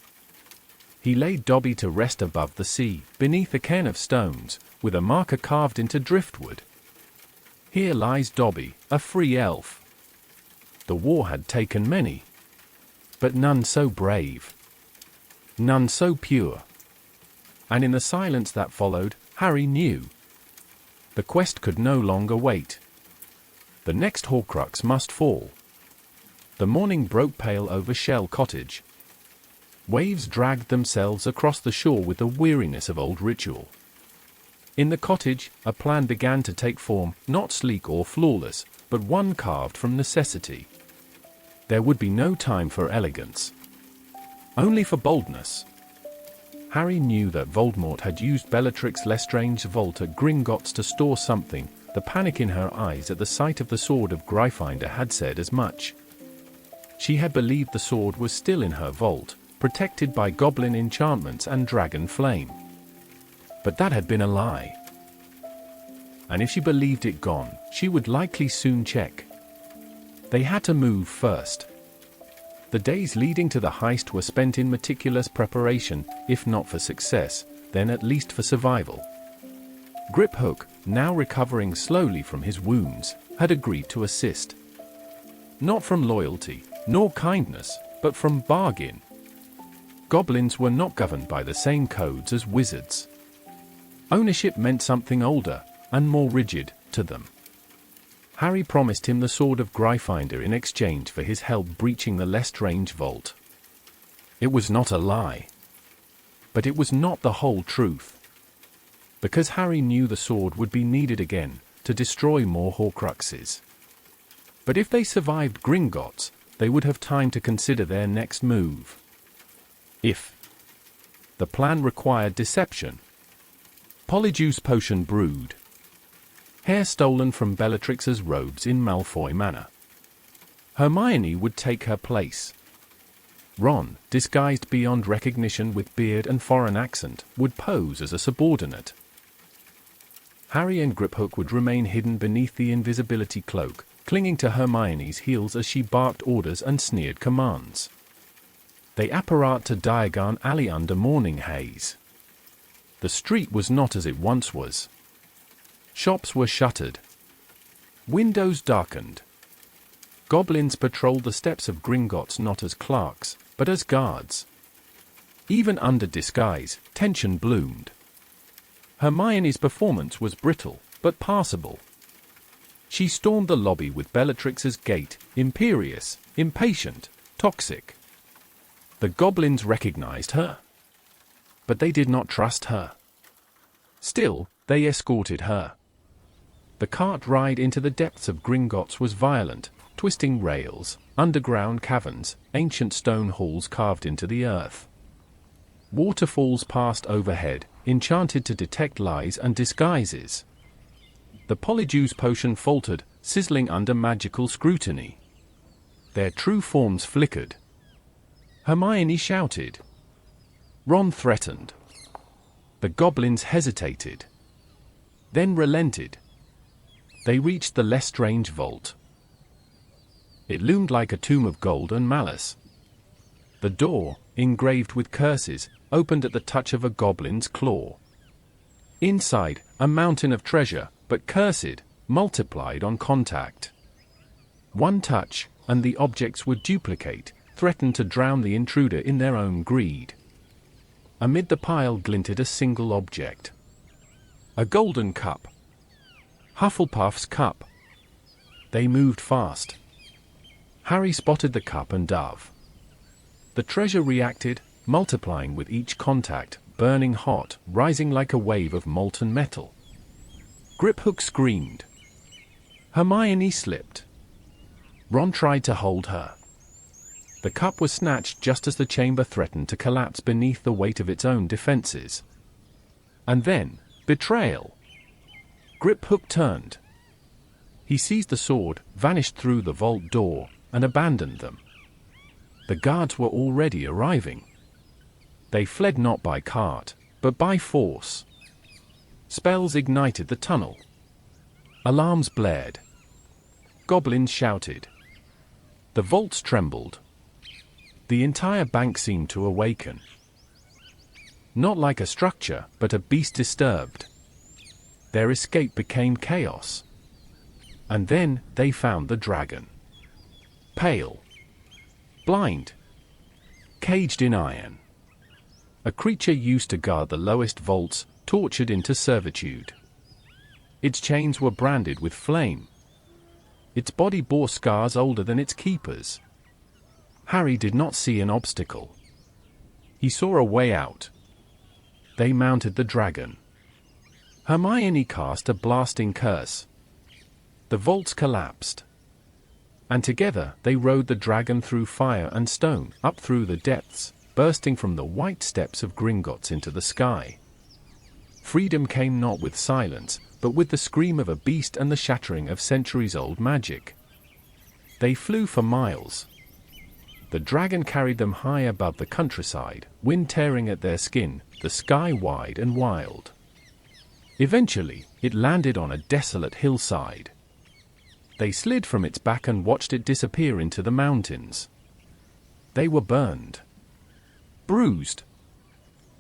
He laid Dobby to rest above the sea, beneath a cairn of stones, with a marker carved into driftwood. Here lies Dobby, a free elf. The war had taken many, but none so brave, none so pure. And in the silence that followed, Harry knew. The quest could no longer wait. The next Horcrux must fall. The morning broke pale over Shell Cottage. Waves dragged themselves across the shore with the weariness of old ritual. In the cottage, a plan began to take form, not sleek or flawless, but one carved from necessity. There would be no time for elegance, only for boldness. Harry knew that Voldemort had used Bellatrix Lestrange's vault at Gringotts to store something. The panic in her eyes at the sight of the sword of Gryffindor had said as much. She had believed the sword was still in her vault, protected by goblin enchantments and dragon flame. But that had been a lie. And if she believed it gone, she would likely soon check. They had to move first. The days leading to the heist were spent in meticulous preparation, if not for success, then at least for survival. Griphook, now recovering slowly from his wounds, had agreed to assist. Not from loyalty, nor kindness, but from bargain. Goblins were not governed by the same codes as wizards. Ownership meant something older, and more rigid, to them. Harry promised him the sword of Gryffindor in exchange for his help breaching the Lestrange vault. It was not a lie. But it was not the whole truth. Because Harry knew the sword would be needed again, to destroy more Horcruxes. But if they survived Gringotts, they would have time to consider their next move. If the plan required deception. Polyjuice potion brewed. Hair stolen from Bellatrix's robes in Malfoy Manor. Hermione would take her place. Ron, disguised beyond recognition with beard and foreign accent, would pose as a subordinate. Harry and Griphook would remain hidden beneath the invisibility cloak, clinging to Hermione's heels as she barked orders and sneered commands. They apparat to Diagon Alley under morning haze. The street was not as it once was. Shops were shuttered. Windows darkened. Goblins patrolled the steps of Gringotts not as clerks, but as guards. Even under disguise, tension bloomed. Hermione's performance was brittle, but passable. She stormed the lobby with Bellatrix's gait, imperious, impatient, toxic. The goblins recognized her. But they did not trust her. Still, they escorted her. The cart ride into the depths of Gringotts was violent, twisting rails, underground caverns, ancient stone halls carved into the earth. Waterfalls passed overhead, enchanted to detect lies and disguises. The Polyjuice potion faltered, sizzling under magical scrutiny. Their true forms flickered. Hermione shouted. Ron threatened. The goblins hesitated. Then relented. They reached the Lestrange vault. It loomed like a tomb of gold and malice. The door, engraved with curses, opened at the touch of a goblin's claw. Inside, a mountain of treasure, but cursed, multiplied on contact. One touch, and the objects would duplicate, threatened to drown the intruder in their own greed. Amid the pile glinted a single object. A golden cup. Hufflepuff's cup. They moved fast. Harry spotted the cup and dove. The treasure reacted, multiplying with each contact, burning hot, rising like a wave of molten metal. Griphook screamed. Hermione slipped. Ron tried to hold her. The cup was snatched just as the chamber threatened to collapse beneath the weight of its own defenses. And then, betrayal. Griphook turned. He seized the sword, vanished through the vault door, and abandoned them. The guards were already arriving. They fled not by cart, but by force. Spells ignited the tunnel. Alarms blared. Goblins shouted. The vaults trembled. The entire bank seemed to awaken. Not like a structure, but a beast disturbed. Their escape became chaos. And then they found the dragon. Pale. Blind. Caged in iron. A creature used to guard the lowest vaults, tortured into servitude. Its chains were branded with flame. Its body bore scars older than its keepers. Harry did not see an obstacle. He saw a way out. They mounted the dragon. Hermione cast a blasting curse. The vaults collapsed. And together they rode the dragon through fire and stone, up through the depths, bursting from the white steps of Gringotts into the sky. Freedom came not with silence, but with the scream of a beast and the shattering of centuries-old magic. They flew for miles. The dragon carried them high above the countryside, wind tearing at their skin, the sky wide and wild. Eventually, it landed on a desolate hillside. They slid from its back and watched it disappear into the mountains. They were burned. Bruised.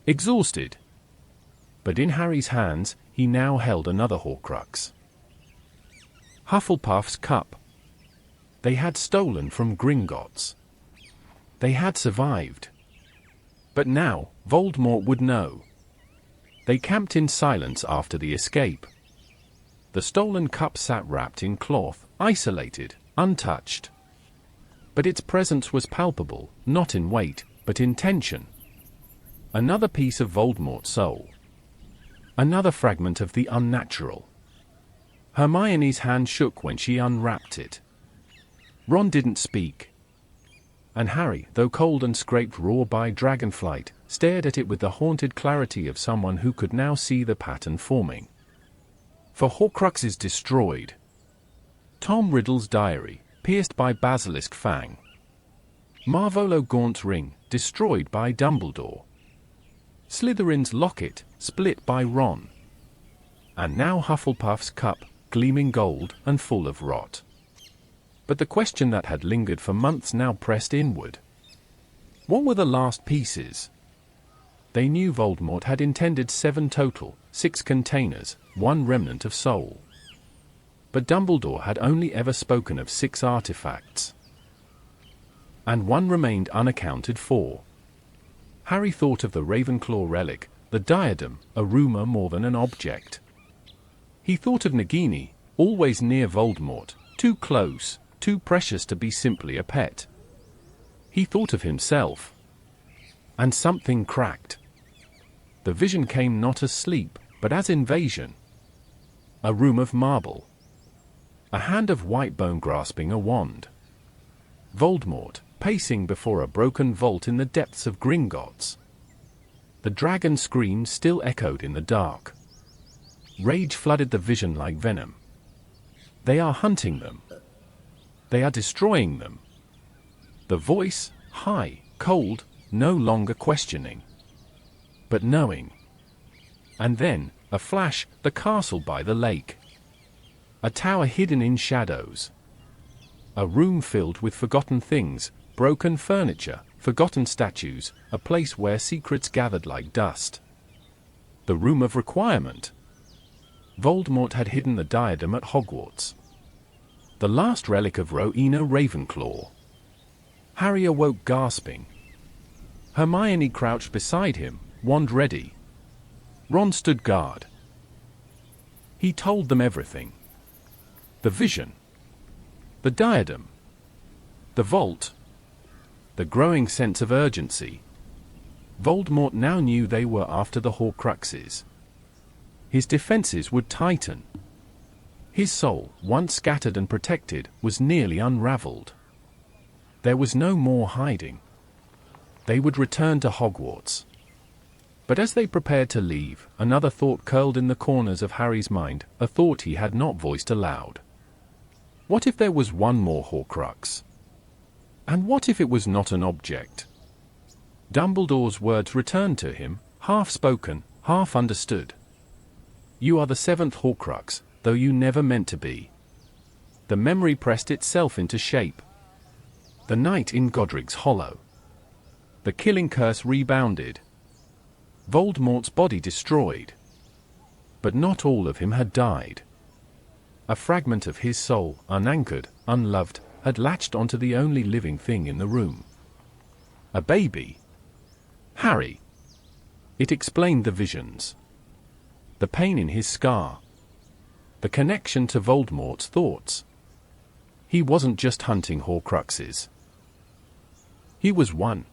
Exhausted. But in Harry's hands, he now held another Horcrux. Hufflepuff's cup. They had stolen from Gringotts. They had survived. But now, Voldemort would know. They camped in silence after the escape. The stolen cup sat wrapped in cloth, isolated, untouched. But its presence was palpable, not in weight, but in tension. Another piece of Voldemort's soul. Another fragment of the unnatural. Hermione's hand shook when she unwrapped it. Ron didn't speak. And Harry, though cold and scraped raw by dragonflight, stared at it with the haunted clarity of someone who could now see the pattern forming. For Horcruxes destroyed. Tom Riddle's diary, pierced by Basilisk Fang. Marvolo Gaunt's ring, destroyed by Dumbledore. Slytherin's locket, split by Ron. And now Hufflepuff's cup, gleaming gold and full of rot. But the question that had lingered for months now pressed inward. What were the last pieces? They knew Voldemort had intended 7 total, 6 containers, 1 remnant of soul. But Dumbledore had only ever spoken of 6 artifacts. And 1 remained unaccounted for. Harry thought of the Ravenclaw relic, the diadem, a rumor more than an object. He thought of Nagini, always near Voldemort, too close, too precious to be simply a pet. He thought of himself. And something cracked. The vision came not as sleep, but as invasion. A room of marble. A hand of white bone grasping a wand. Voldemort, pacing before a broken vault in the depths of Gringotts. The dragon's scream still echoed in the dark. Rage flooded the vision like venom. They are hunting them. They are destroying them. The voice, high, cold, no longer questioning, but knowing. And then, a flash, the castle by the lake. A tower hidden in shadows. A room filled with forgotten things, broken furniture, forgotten statues, a place where secrets gathered like dust. The Room of Requirement. Voldemort had hidden the diadem at Hogwarts. The last relic of Rowena Ravenclaw. Harry awoke gasping. Hermione crouched beside him, wand ready. Ron stood guard. He told them everything. The vision. The diadem. The vault. The growing sense of urgency. Voldemort now knew they were after the Horcruxes. His defenses would tighten. His soul, once scattered and protected, was nearly unraveled. There was no more hiding. They would return to Hogwarts. But as they prepared to leave, another thought curled in the corners of Harry's mind, a thought he had not voiced aloud. What if there was one more Horcrux? And what if it was not an object? Dumbledore's words returned to him, half spoken, half understood. You are the seventh Horcrux, though you never meant to be. The memory pressed itself into shape. The night in Godric's Hollow. The killing curse rebounded. Voldemort's body destroyed. But not all of him had died. A fragment of his soul, unanchored, unloved, had latched onto the only living thing in the room. A baby. Harry. It explained the visions. The pain in his scar. The connection to Voldemort's thoughts. He wasn't just hunting Horcruxes. He was one.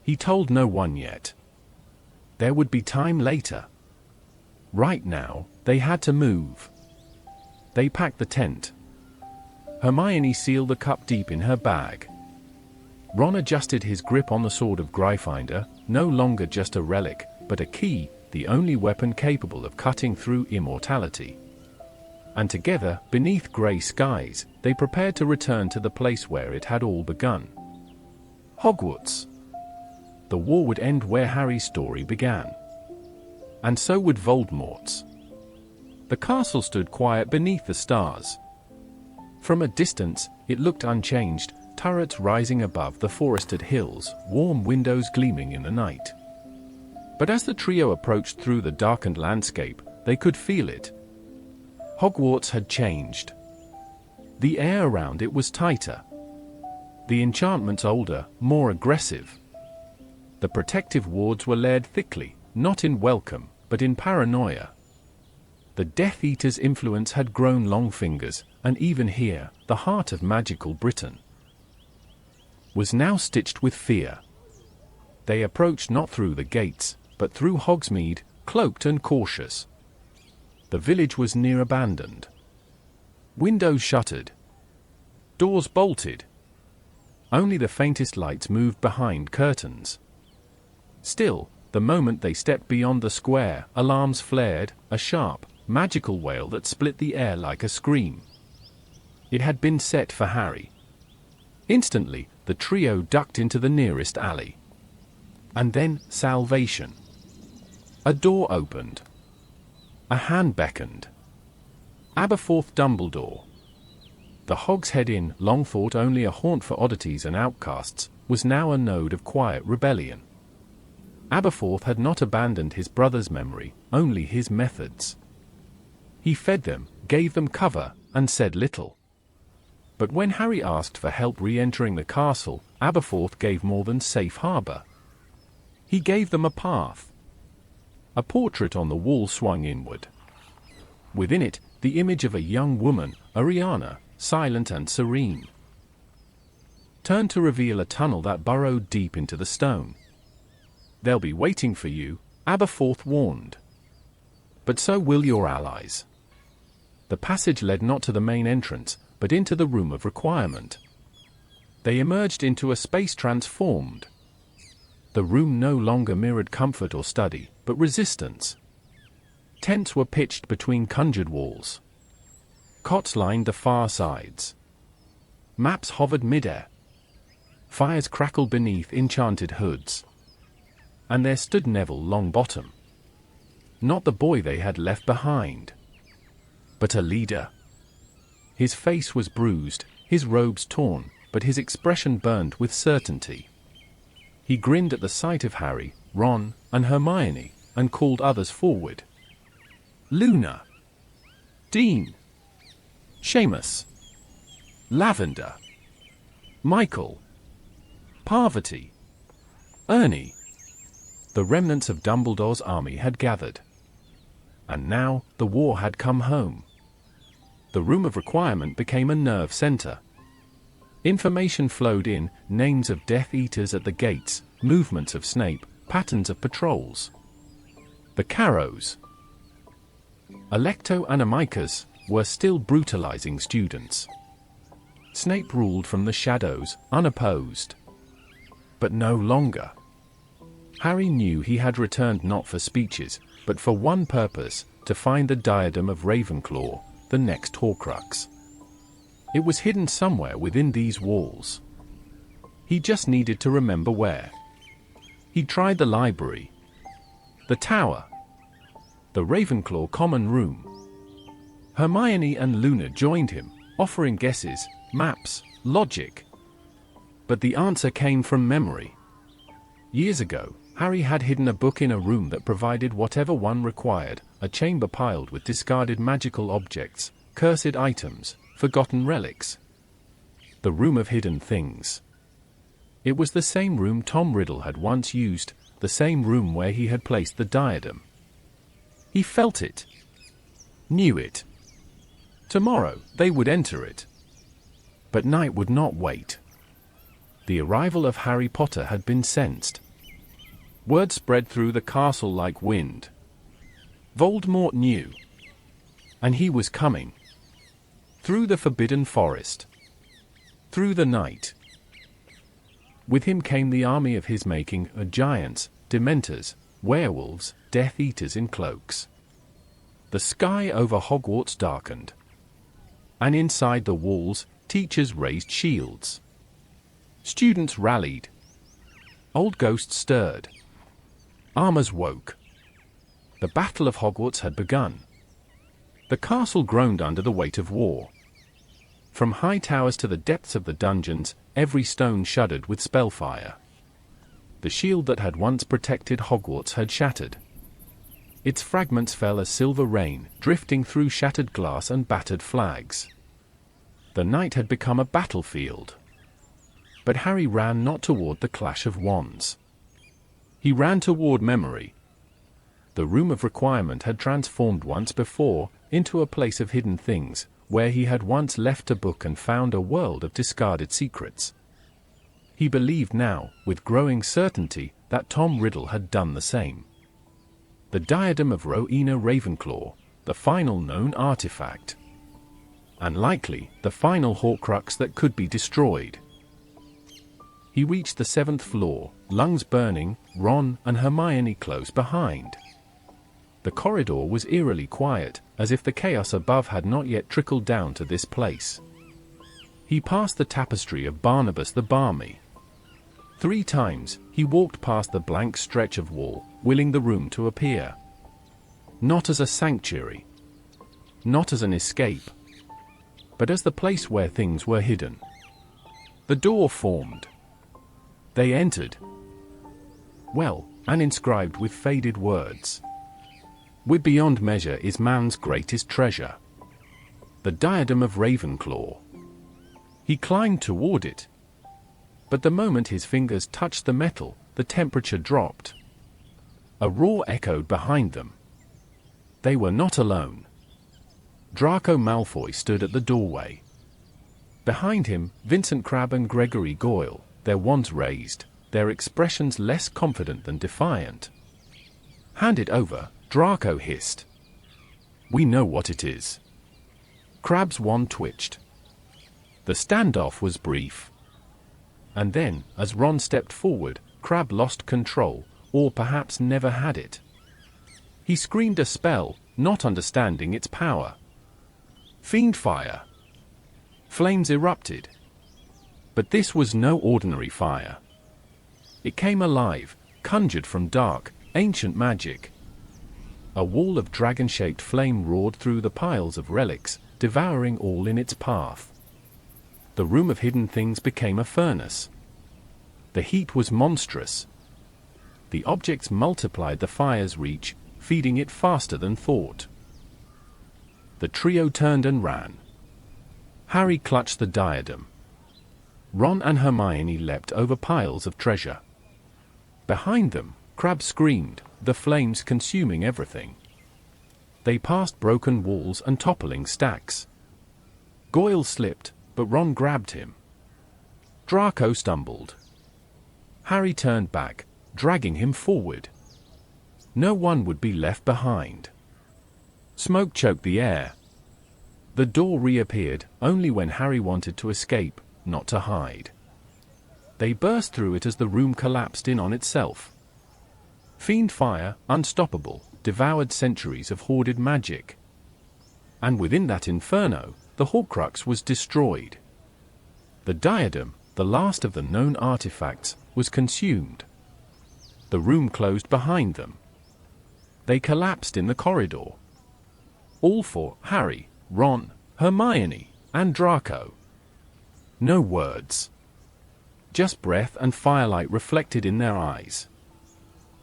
He told no one yet. There would be time later. Right now, they had to move. They packed the tent. Hermione sealed the cup deep in her bag. Ron adjusted his grip on the sword of Gryffindor, no longer just a relic, but a key, the only weapon capable of cutting through immortality. And together, beneath grey skies, they prepared to return to the place where it had all begun. Hogwarts. The war would end where Harry's story began. And so would Voldemort's. The castle stood quiet beneath the stars. From a distance, it looked unchanged, turrets rising above the forested hills, warm windows gleaming in the night. But as the trio approached through the darkened landscape, they could feel it. Hogwarts had changed. The air around it was tighter. The enchantments older, more aggressive. The protective wards were layered thickly, not in welcome, but in paranoia. The Death Eater's influence had grown long fingers, and even here, the heart of magical Britain was now stitched with fear. They approached not through the gates, but through Hogsmeade, cloaked and cautious. The village was near abandoned. Windows shuttered. Doors bolted. Only the faintest lights moved behind curtains. Still, the moment they stepped beyond the square, alarms flared, a sharp, magical wail that split the air like a scream. It had been set for Harry. Instantly, the trio ducked into the nearest alley. And then, salvation. A door opened. A hand beckoned. Aberforth Dumbledore. The Hogshead Inn, long thought only a haunt for oddities and outcasts, was now a node of quiet rebellion. Aberforth had not abandoned his brother's memory, only his methods. He fed them, gave them cover, and said little. But when Harry asked for help re-entering the castle, Aberforth gave more than safe harbor. He gave them a path. A portrait on the wall swung inward. Within it, the image of a young woman, Ariana, silent and serene, turned to reveal a tunnel that burrowed deep into the stone. They'll be waiting for you, Aberforth warned. But so will your allies. The passage led not to the main entrance, but into the room of requirement. They emerged into a space transformed. The room no longer mirrored comfort or study, but resistance. Tents were pitched between conjured walls. Cots lined the far sides. Maps hovered midair. Fires crackled beneath enchanted hoods. And there stood Neville Longbottom. Not the boy they had left behind, but a leader. His face was bruised, his robes torn, but his expression burned with certainty. He grinned at the sight of Harry, Ron, and Hermione, and called others forward. Luna. Dean. Seamus. Lavender. Michael. Parvati. Ernie. The remnants of Dumbledore's army had gathered. And now, the war had come home. The room of requirement became a nerve center. Information flowed in, names of Death Eaters at the gates, movements of Snape, patterns of patrols. The Carrows. Alecto and Amicus, were still brutalizing students. Snape ruled from the shadows, unopposed. But no longer. Harry knew he had returned not for speeches, but for one purpose, to find the diadem of Ravenclaw, the next Horcrux. It was hidden somewhere within these walls. He just needed to remember where. He tried the library, the tower, the Ravenclaw common room. Hermione and Luna joined him, offering guesses, maps, logic. But the answer came from memory. Years ago, Harry had hidden a book in a room that provided whatever one required, a chamber piled with discarded magical objects, cursed items, forgotten relics. The Room of Hidden Things. It was the same room Tom Riddle had once used, the same room where he had placed the diadem. He felt it. Knew it. Tomorrow, they would enter it. But night would not wait. The arrival of Harry Potter had been sensed. Word spread through the castle like wind. Voldemort knew. And he was coming. Through the Forbidden Forest. Through the night. With him came the army of his making, giants, dementors, werewolves, Death Eaters in cloaks. The sky over Hogwarts darkened. And inside the walls, teachers raised shields. Students rallied. Old ghosts stirred. Armors woke. The Battle of Hogwarts had begun. The castle groaned under the weight of war. From high towers to the depths of the dungeons, every stone shuddered with spellfire. The shield that had once protected Hogwarts had shattered. Its fragments fell as silver rain, drifting through shattered glass and battered flags. The night had become a battlefield. But Harry ran not toward the clash of wands. He ran toward memory. The Room of Requirement had transformed once before into a place of hidden things, where he had once left a book and found a world of discarded secrets. He believed now, with growing certainty, that Tom Riddle had done the same. The diadem of Rowena Ravenclaw, the final known artifact. And likely, the final Horcrux that could be destroyed. He reached the 7th floor, lungs burning, Ron and Hermione close behind. The corridor was eerily quiet, as if the chaos above had not yet trickled down to this place. He passed the tapestry of Barnabas the Barmy. 3 times, he walked past the blank stretch of wall, willing the room to appear. Not as a sanctuary. Not as an escape. But as the place where things were hidden. The door formed. They entered. Well, and inscribed with faded words. "We're beyond measure is man's greatest treasure. The diadem of Ravenclaw." He climbed toward it. But the moment his fingers touched the metal, the temperature dropped. A roar echoed behind them. They were not alone. Draco Malfoy stood at the doorway. Behind him, Vincent Crabbe and Gregory Goyle, their wands raised, their expressions less confident than defiant. "Hand it over," Draco hissed. "We know what it is." Crabbe's wand twitched. The standoff was brief. And then, as Ron stepped forward, Crabbe lost control, or perhaps never had it. He screamed a spell, not understanding its power. Fiendfire. Flames erupted. But this was no ordinary fire. It came alive, conjured from dark, ancient magic. A wall of dragon-shaped flame roared through the piles of relics, devouring all in its path. The Room of Hidden Things became a furnace. The heat was monstrous. The objects multiplied the fire's reach, feeding it faster than thought. The trio turned and ran. Harry clutched the diadem. Ron and Hermione leapt over piles of treasure. Behind them, Crabbe screamed, the flames consuming everything. They passed broken walls and toppling stacks. Goyle slipped, but Ron grabbed him. Draco stumbled. Harry turned back, dragging him forward. No one would be left behind. Smoke choked the air. The door reappeared, only when Harry wanted to escape, not to hide. They burst through it as the room collapsed in on itself. Fiend fire, unstoppable, devoured centuries of hoarded magic. And within that inferno, the Horcrux was destroyed. The diadem, the last of the known artifacts, was consumed. The room closed behind them. They collapsed in the corridor. All for Harry, Ron, Hermione, and Draco. No words. Just breath and firelight reflected in their eyes.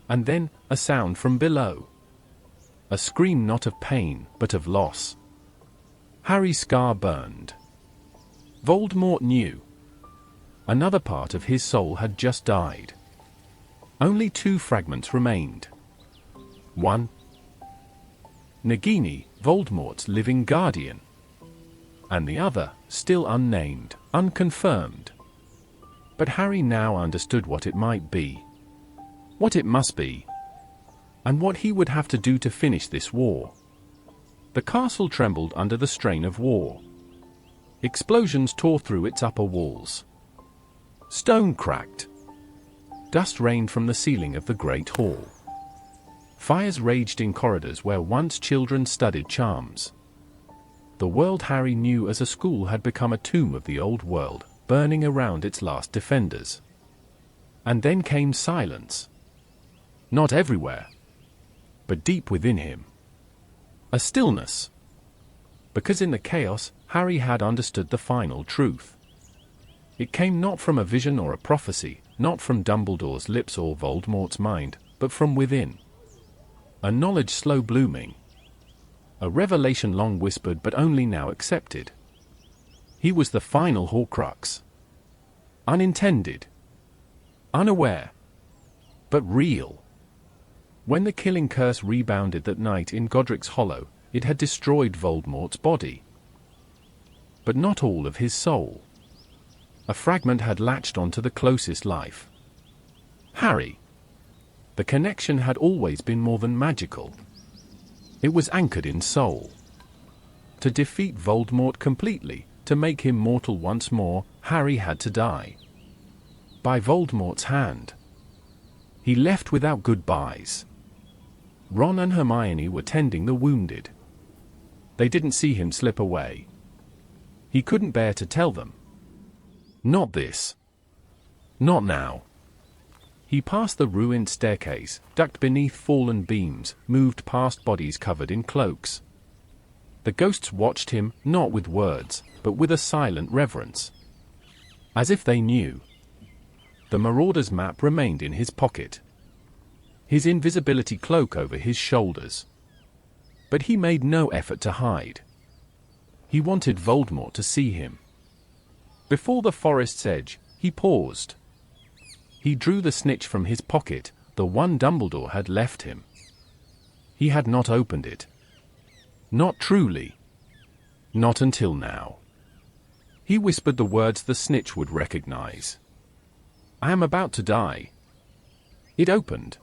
And then, a sound from below. A scream not of pain, but of loss. Harry's scar burned. Voldemort knew. Another part of his soul had just died. Only 2 fragments remained. One, Nagini, Voldemort's living guardian. And the other, still unnamed, unconfirmed. But Harry now understood what it might be. What it must be. And what he would have to do to finish this war. The castle trembled under the strain of war. Explosions tore through its upper walls. Stone cracked. Dust rained from the ceiling of the great hall. Fires raged in corridors where once children studied charms. The world Harry knew as a school had become a tomb of the old world, burning around its last defenders. And then came silence. Not everywhere, but deep within him. A stillness. Because in the chaos, Harry had understood the final truth. It came not from a vision or a prophecy, not from Dumbledore's lips or Voldemort's mind, but from within. A knowledge slow blooming. A revelation long whispered but only now accepted. He was the final Horcrux. Unintended. Unaware. But real. When the killing curse rebounded that night in Godric's Hollow, it had destroyed Voldemort's body. But not all of his soul. A fragment had latched onto the closest life. Harry. The connection had always been more than magical. It was anchored in soul. To defeat Voldemort completely, to make him mortal once more, Harry had to die. By Voldemort's hand. He left without goodbyes. Ron and Hermione were tending the wounded. They didn't see him slip away. He couldn't bear to tell them. Not this. Not now. He passed the ruined staircase, ducked beneath fallen beams, moved past bodies covered in cloaks. The ghosts watched him, not with words, but with a silent reverence. As if they knew. The Marauder's map remained in his pocket. His invisibility cloak over his shoulders. But he made no effort to hide. He wanted Voldemort to see him. Before the forest's edge, he paused. He drew the snitch from his pocket, the one Dumbledore had left him. He had not opened it. Not truly. Not until now. He whispered the words the snitch would recognize. I am about to die. It opened.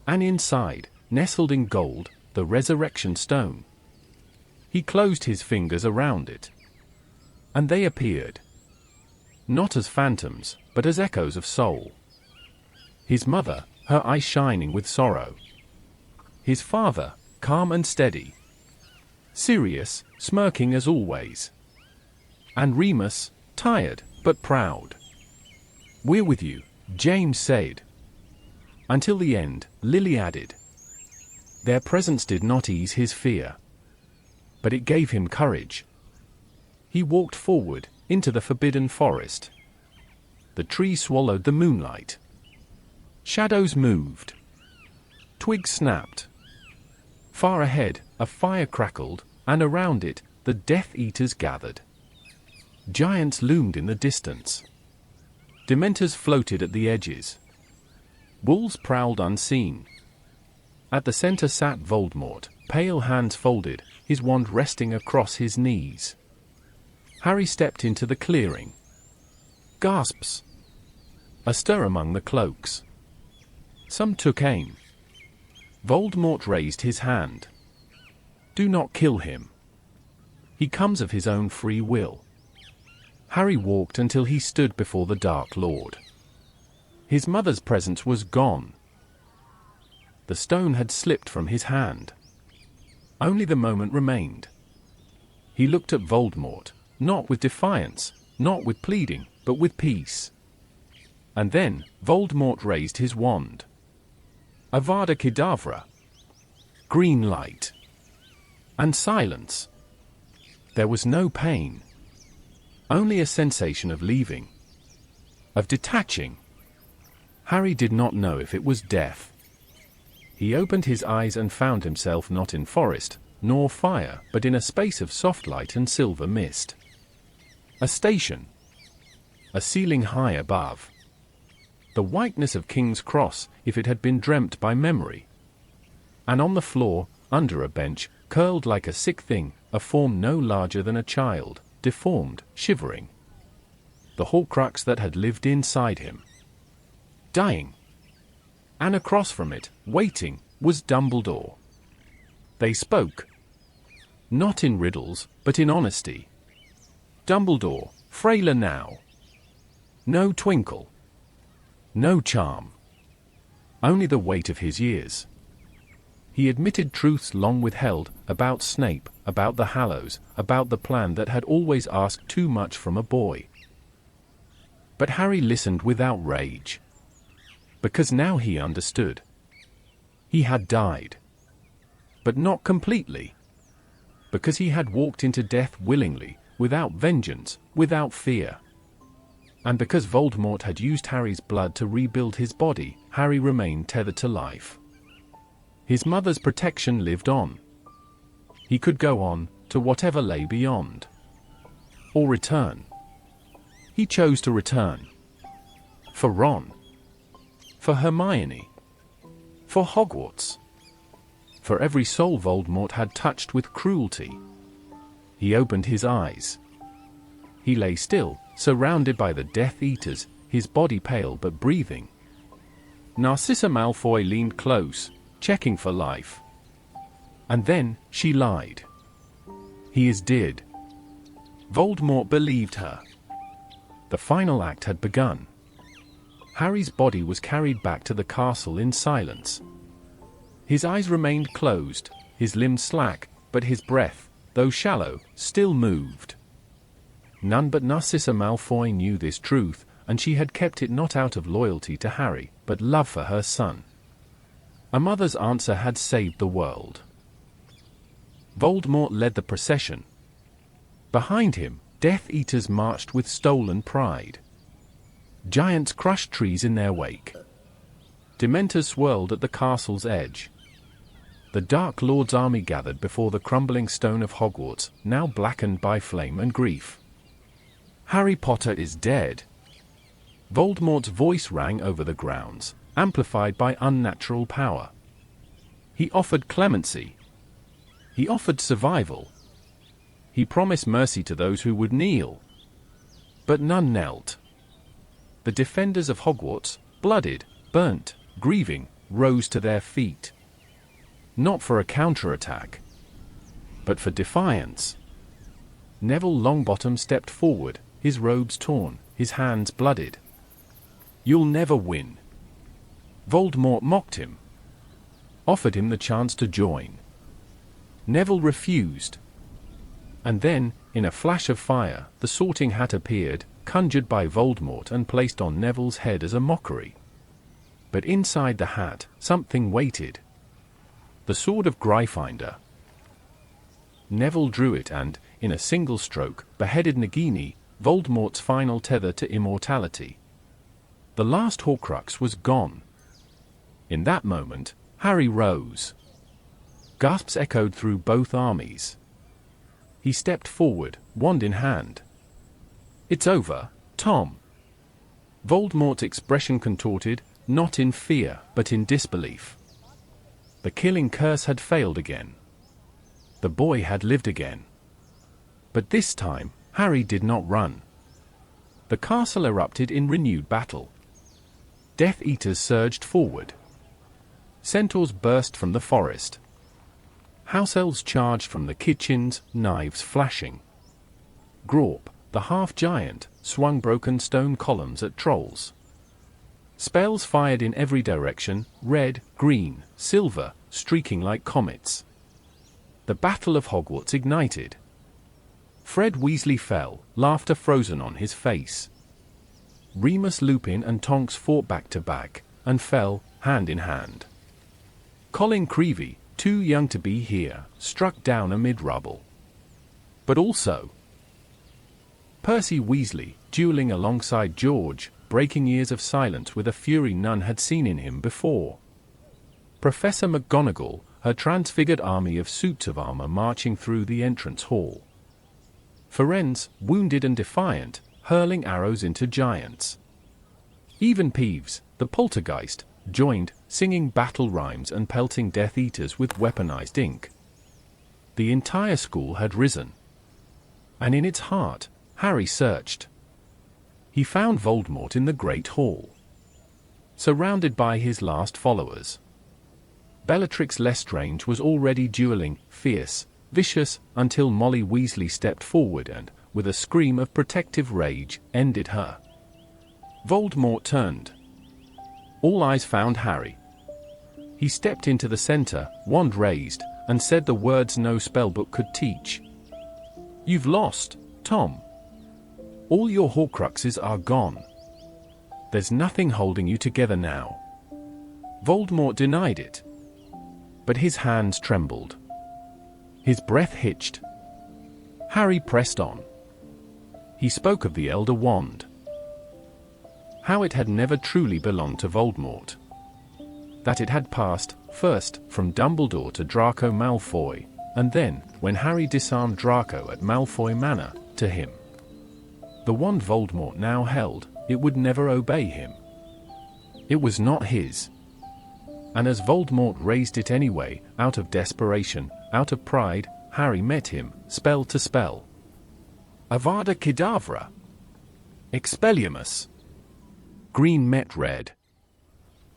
And inside, nestled in gold, the resurrection stone. He closed his fingers around it. And they appeared. Not as phantoms, but as echoes of soul. His mother, her eyes shining with sorrow. His father, calm and steady. Sirius, smirking as always. And Remus, tired, but proud. We're with you, James said. Until the end, Lily added. Their presence did not ease his fear. But it gave him courage. He walked forward, into the forbidden forest. The tree swallowed the moonlight. Shadows moved. Twigs snapped. Far ahead, a fire crackled, and around it, the Death Eaters gathered. Giants loomed in the distance. Dementors floated at the edges. Wolves prowled unseen. At the center sat Voldemort, pale hands folded, his wand resting across his knees. Harry stepped into the clearing. Gasps. A stir among the cloaks. Some took aim. Voldemort raised his hand. Do not kill him. He comes of his own free will. Harry walked until he stood before the Dark Lord. His mother's presence was gone. The stone had slipped from his hand. Only the moment remained. He looked at Voldemort, not with defiance, not with pleading, but with peace. And then, Voldemort raised his wand. Avada Kedavra. Green light. And silence. There was no pain. Only a sensation of leaving. Of detaching. Harry did not know if it was death. He opened his eyes and found himself not in forest, nor fire, but in a space of soft light and silver mist. A station. A ceiling high above. The whiteness of King's Cross, if it had been dreamt by memory. And on the floor, under a bench, curled like a sick thing, a form no larger than a child, deformed, shivering. The Horcrux that had lived inside him. Dying. And across from it, waiting, was Dumbledore. They spoke. Not in riddles, but in honesty. Dumbledore, frailer now. No twinkle. No charm. Only the weight of his years. He admitted truths long withheld, about Snape, about the Hallows, about the plan that had always asked too much from a boy. But Harry listened without rage. Because now he understood. He had died. But not completely. Because he had walked into death willingly, without vengeance, without fear. And because Voldemort had used Harry's blood to rebuild his body, Harry remained tethered to life. His mother's protection lived on. He could go on, to whatever lay beyond. Or return. He chose to return. For Ron. For Hermione. For Hogwarts. For every soul Voldemort had touched with cruelty. He opened his eyes. He lay still, surrounded by the Death Eaters, his body pale but breathing. Narcissa Malfoy leaned close, checking for life. And then, she lied. He is dead. Voldemort believed her. The final act had begun. Harry's body was carried back to the castle in silence. His eyes remained closed, his limbs slack, but his breath, though shallow, still moved. None but Narcissa Malfoy knew this truth, and she had kept it not out of loyalty to Harry, but love for her son. A mother's answer had saved the world. Voldemort led the procession. Behind him, Death Eaters marched with stolen pride. Giants crushed trees in their wake. Dementors swirled at the castle's edge. The Dark Lord's army gathered before the crumbling stone of Hogwarts, now blackened by flame and grief. Harry Potter is dead. Voldemort's voice rang over the grounds, amplified by unnatural power. He offered clemency. He offered survival. He promised mercy to those who would kneel. But none knelt. The defenders of Hogwarts, blooded, burnt, grieving, rose to their feet. Not for a counterattack, but for defiance. Neville Longbottom stepped forward, his robes torn, his hands blooded. "You'll never win." Voldemort mocked him. Offered him the chance to join. Neville refused. And then, in a flash of fire, the Sorting Hat appeared, conjured by Voldemort and placed on Neville's head as a mockery. But inside the hat, something waited. The sword of Gryffindor. Neville drew it and, in a single stroke, beheaded Nagini, Voldemort's final tether to immortality. The last Horcrux was gone. In that moment, Harry rose. Gasps echoed through both armies. He stepped forward, wand in hand. "It's over, Tom." Voldemort's expression contorted, not in fear, but in disbelief. The killing curse had failed again. The boy had lived again. But this time, Harry did not run. The castle erupted in renewed battle. Death Eaters surged forward. Centaurs burst from the forest. House elves charged from the kitchens, knives flashing. Grawp, the half-giant, swung broken stone columns at trolls. Spells fired in every direction, red, green, silver, streaking like comets. The Battle of Hogwarts ignited. Fred Weasley fell, laughter frozen on his face. Remus Lupin and Tonks fought back to back, and fell, hand in hand. Colin Creevey, too young to be here, struck down amid rubble. But also Percy Weasley, dueling alongside George, breaking years of silence with a fury none had seen in him before. Professor McGonagall, her transfigured army of suits of armor marching through the entrance hall. Firenze, wounded and defiant, hurling arrows into giants. Even Peeves, the poltergeist, joined, singing battle rhymes and pelting Death Eaters with weaponized ink. The entire school had risen. And in its heart, Harry searched. He found Voldemort in the Great Hall, surrounded by his last followers. Bellatrix Lestrange was already dueling, fierce, vicious, until Molly Weasley stepped forward and, with a scream of protective rage, ended her. Voldemort turned. All eyes found Harry. He stepped into the center, wand raised, and said the words no spellbook could teach. "You've lost, Tom. All your Horcruxes are gone. There's nothing holding you together now." Voldemort denied it. But his hands trembled. His breath hitched. Harry pressed on. He spoke of the Elder Wand. How it had never truly belonged to Voldemort. That it had passed, first, from Dumbledore to Draco Malfoy, and then, when Harry disarmed Draco at Malfoy Manor, to him. The wand Voldemort now held, it would never obey him. It was not his. And as Voldemort raised it anyway, out of desperation, out of pride, Harry met him, spell to spell. Avada Kedavra. Expelliarmus. Green met red.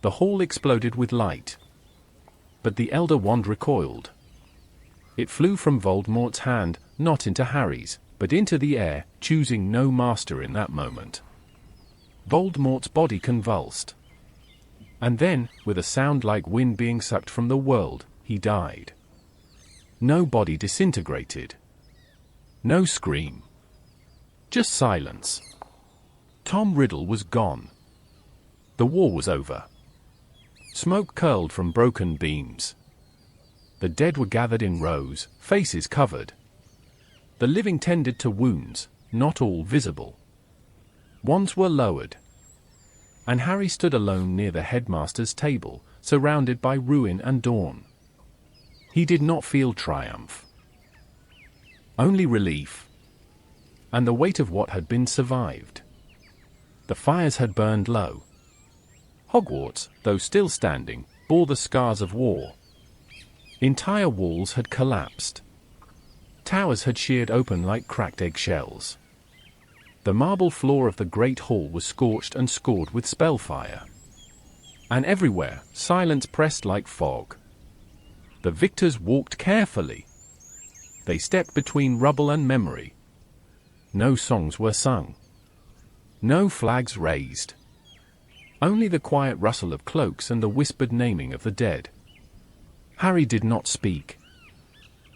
The hall exploded with light. But the Elder Wand recoiled. It flew from Voldemort's hand, not into Harry's, but into the air, choosing no master in that moment. Voldemort's body convulsed. And then, with a sound like wind being sucked from the world, he died. No body disintegrated. No scream. Just silence. Tom Riddle was gone. The war was over. Smoke curled from broken beams. The dead were gathered in rows, faces covered. The living tended to wounds, not all visible. Wands were lowered. And Harry stood alone near the headmaster's table, surrounded by ruin and dawn. He did not feel triumph. Only relief. And the weight of what had been survived. The fires had burned low. Hogwarts, though still standing, bore the scars of war. Entire walls had collapsed. Towers had sheared open like cracked eggshells. The marble floor of the Great Hall was scorched and scored with spellfire. And everywhere, silence pressed like fog. The victors walked carefully. They stepped between rubble and memory. No songs were sung. No flags raised. Only the quiet rustle of cloaks and the whispered naming of the dead. Harry did not speak.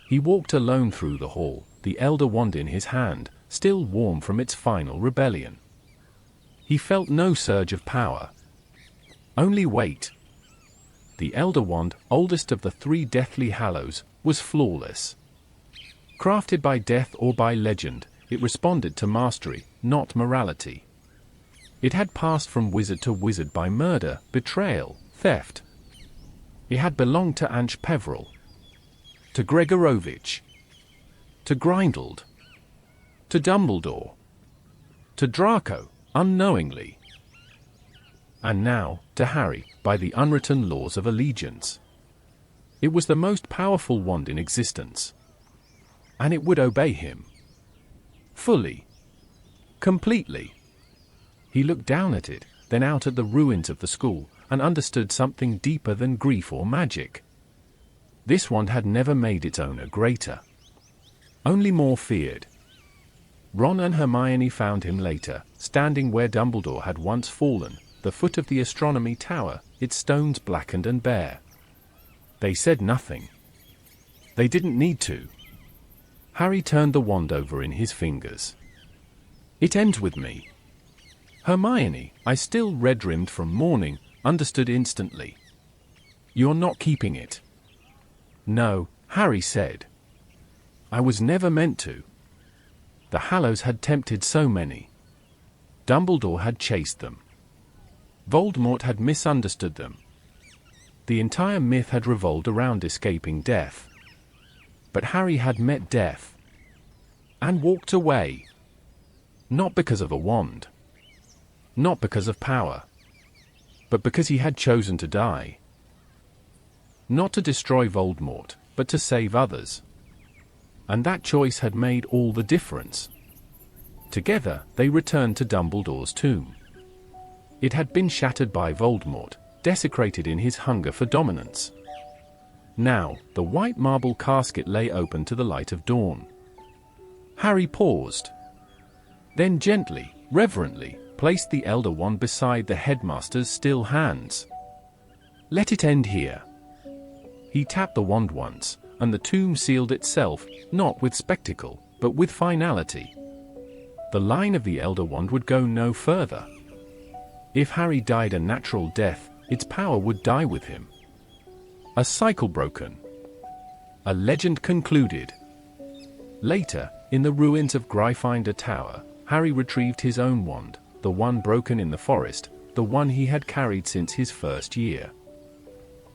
He walked alone through the hall, the Elder Wand in his hand, still warm from its final rebellion. He felt no surge of power. Only weight. The Elder Wand, oldest of the 3 Deathly Hallows, was flawless. Crafted by death or by legend, it responded to mastery, not morality. It had passed from wizard to wizard by murder, betrayal, theft. It had belonged to Anch Peverell, to Gregorovitch, to Grindelwald, to Dumbledore, to Draco, unknowingly. And now, to Harry, by the unwritten laws of allegiance. It was the most powerful wand in existence. And it would obey him. Fully. Completely. He looked down at it, then out at the ruins of the school, and understood something deeper than grief or magic. This wand had never made its owner greater, only more feared. Ron and Hermione found him later, standing where Dumbledore had once fallen, the foot of the astronomy tower, its stones blackened and bare. They said nothing. They didn't need to. Harry turned the wand over in his fingers. It ends with me. Hermione, I still red-rimmed from mourning, understood instantly. You're not keeping it. No, Harry said. I was never meant to. The Hallows had tempted so many. Dumbledore had chased them. Voldemort had misunderstood them. The entire myth had revolved around escaping death. But Harry had met death. And walked away. Not because of a wand. Not because of power. But because he had chosen to die. Not to destroy Voldemort, but to save others. And that choice had made all the difference. Together, they returned to Dumbledore's tomb. It had been shattered by Voldemort, desecrated in his hunger for dominance. Now, the white marble casket lay open to the light of dawn. Harry paused. Then gently, reverently, placed the Elder Wand beside the headmaster's still hands. Let it end here. He tapped the wand once, and the tomb sealed itself, not with spectacle, but with finality. The line of the Elder Wand would go no further. If Harry died a natural death, its power would die with him. A cycle broken. A legend concluded. Later, in the ruins of Gryffindor Tower, Harry retrieved his own wand, the one broken in the forest, the one he had carried since his first year.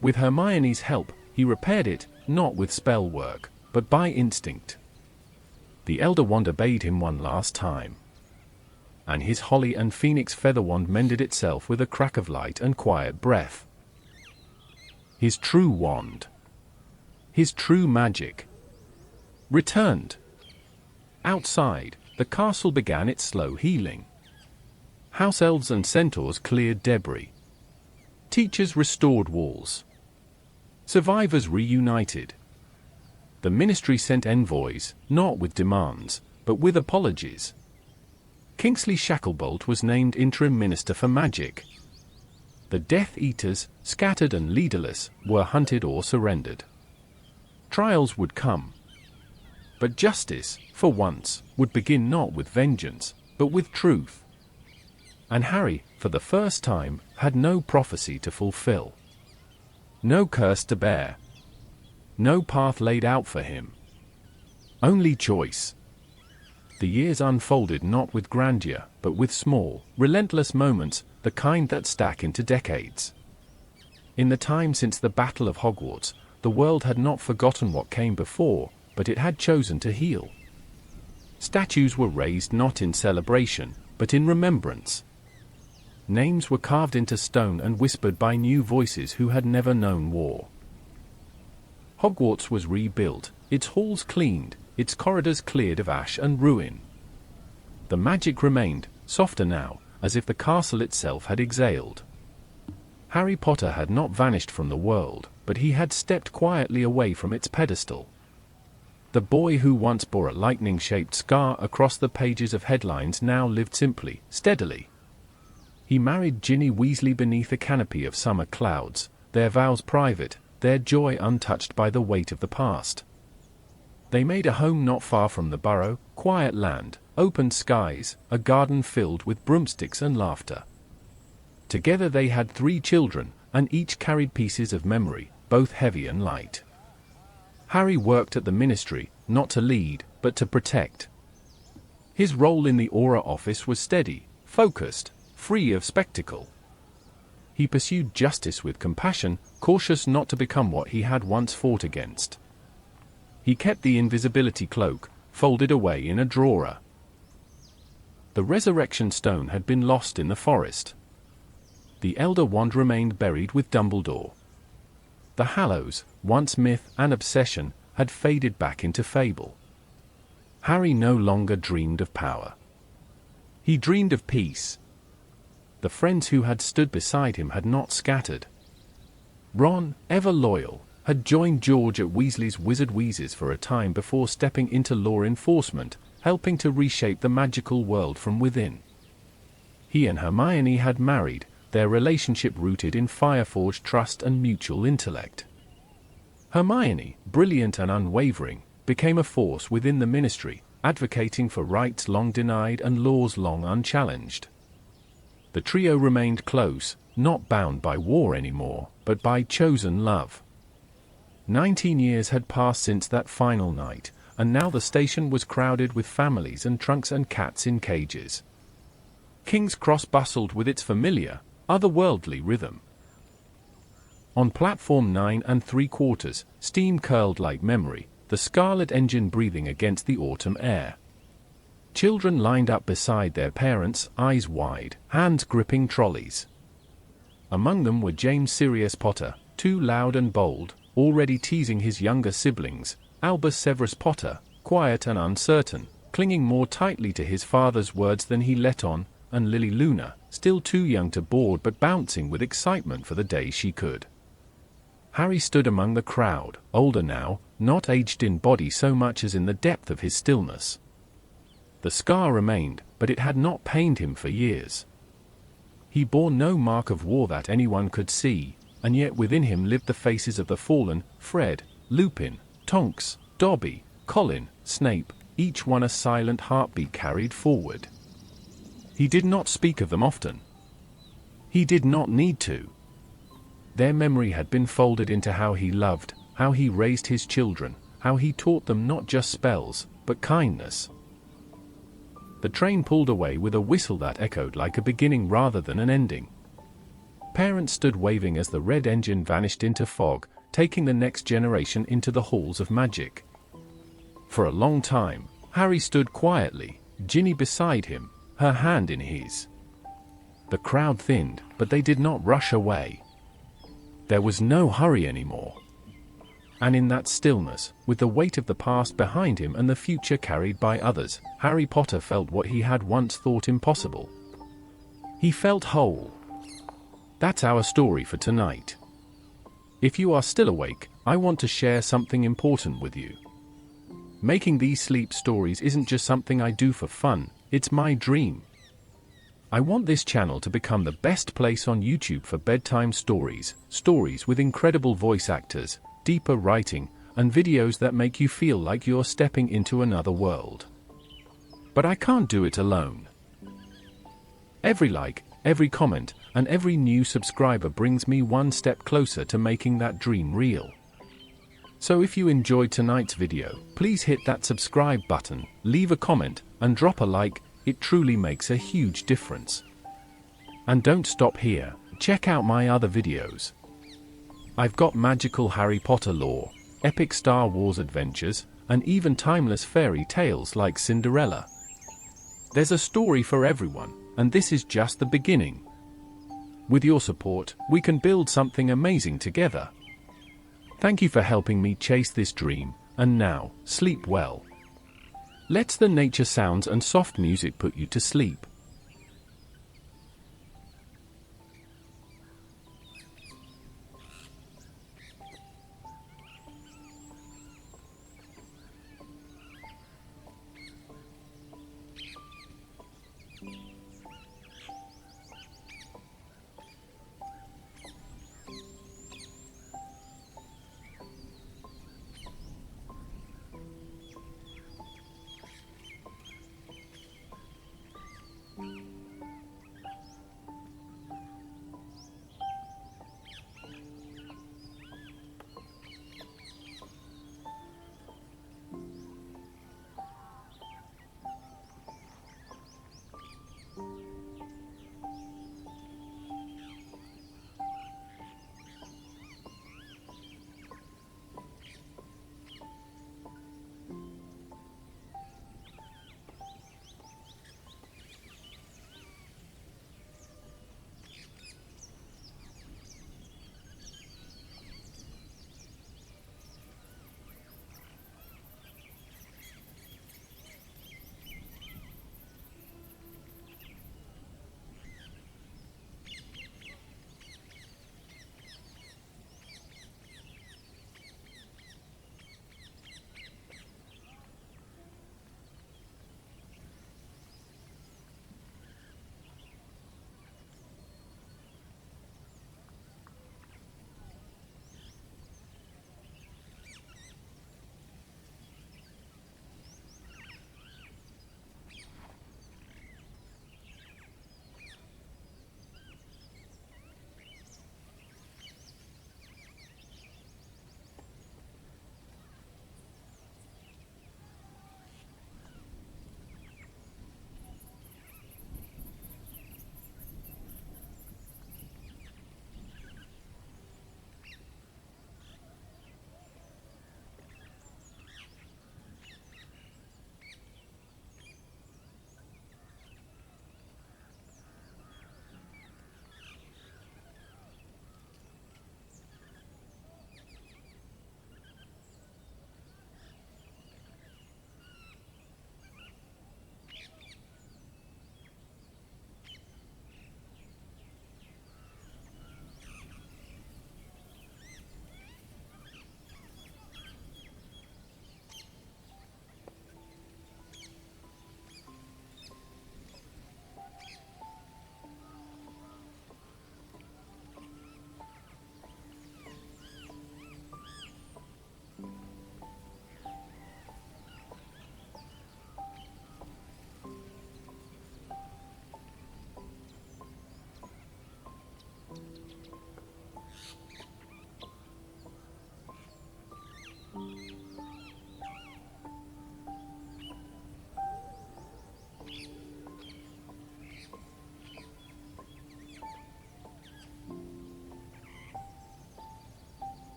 With Hermione's help, he repaired it, not with spell work, but by instinct. The Elder Wand obeyed him one last time. And his holly and phoenix feather wand mended itself with a crack of light and quiet breath. His true wand. His true magic. Returned. Outside, the castle began its slow healing. House elves and centaurs cleared debris. Teachers restored walls. Survivors reunited. The ministry sent envoys, not with demands, but with apologies. Kingsley Shacklebolt was named interim minister for magic. The Death Eaters, scattered and leaderless, were hunted or surrendered. Trials would come. But justice, for once, would begin not with vengeance, but with truth. And Harry, for the first time, had no prophecy to fulfill. No curse to bear. No path laid out for him. Only choice. The years unfolded not with grandeur, but with small, relentless moments, the kind that stack into decades. In the time since the Battle of Hogwarts, the world had not forgotten what came before, but it had chosen to heal. Statues were raised not in celebration, but in remembrance. Names were carved into stone and whispered by new voices who had never known war. Hogwarts was rebuilt, its halls cleaned, its corridors cleared of ash and ruin. The magic remained, softer now, as if the castle itself had exhaled. Harry Potter had not vanished from the world, but he had stepped quietly away from its pedestal. The boy who once bore a lightning-shaped scar across the pages of headlines now lived simply, steadily. He married Ginny Weasley beneath a canopy of summer clouds, their vows private, their joy untouched by the weight of the past. They made a home not far from the burrow, quiet land, open skies, a garden filled with broomsticks and laughter. Together they had 3 children, and each carried pieces of memory, both heavy and light. Harry worked at the ministry, not to lead, but to protect. His role in the Auror office was steady, focused, free of spectacle. He pursued justice with compassion, cautious not to become what he had once fought against. He kept the invisibility cloak, folded away in a drawer. The Resurrection Stone had been lost in the forest. The Elder Wand remained buried with Dumbledore. The Hallows, once myth and obsession, had faded back into fable. Harry no longer dreamed of power. He dreamed of peace. The friends who had stood beside him had not scattered. Ron, ever loyal, had joined George at Weasley's Wizard Wheezes for a time before stepping into law enforcement, helping to reshape the magical world from within. He and Hermione had married, their relationship rooted in Fireforge trust and mutual intellect. Hermione, brilliant and unwavering, became a force within the Ministry, advocating for rights long denied and laws long unchallenged. The trio remained close, not bound by war anymore, but by chosen love. 19 years had passed since that final night, and now the station was crowded with families and trunks and cats in cages. King's Cross bustled with its familiar, otherworldly rhythm. On platform 9 3/4, steam curled like memory, the Scarlet engine breathing against the autumn air. Children lined up beside their parents, eyes wide, hands gripping trolleys. Among them were James Sirius Potter, too loud and bold, already teasing his younger siblings, Albus Severus Potter, quiet and uncertain, clinging more tightly to his father's words than he let on, and Lily Luna, still too young to board but bouncing with excitement for the day she could. Harry stood among the crowd, older now, not aged in body so much as in the depth of his stillness. The scar remained, but it had not pained him for years. He bore no mark of war that anyone could see, and yet within him lived the faces of the fallen, Fred, Lupin, Tonks, Dobby, Colin, Snape, each one a silent heartbeat carried forward. He did not speak of them often. He did not need to. Their memory had been folded into how he loved, how he raised his children, how he taught them not just spells, but kindness. The train pulled away with a whistle that echoed like a beginning rather than an ending. Parents stood waving as the red engine vanished into fog, taking the next generation into the halls of magic. For a long time, Harry stood quietly, Ginny beside him, her hand in his. The crowd thinned, but they did not rush away. There was no hurry anymore. And in that stillness, with the weight of the past behind him and the future carried by others, Harry Potter felt what he had once thought impossible. He felt whole. That's our story for tonight. If you are still awake, I want to share something important with you. Making these sleep stories isn't just something I do for fun, it's my dream. I want this channel to become the best place on YouTube for bedtime stories, stories with incredible voice actors, deeper writing, and videos that make you feel like you're stepping into another world. But I can't do it alone. Every like, every comment, and every new subscriber brings me one step closer to making that dream real. So if you enjoyed tonight's video, please hit that subscribe button, leave a comment, and drop a like. It truly makes a huge difference. And don't stop here, check out my other videos. I've got magical Harry Potter lore, epic Star Wars adventures, and even timeless fairy tales like Cinderella. There's a story for everyone, and this is just the beginning. With your support, we can build something amazing together. Thank you for helping me chase this dream, and now, sleep well. Let the nature sounds and soft music put you to sleep.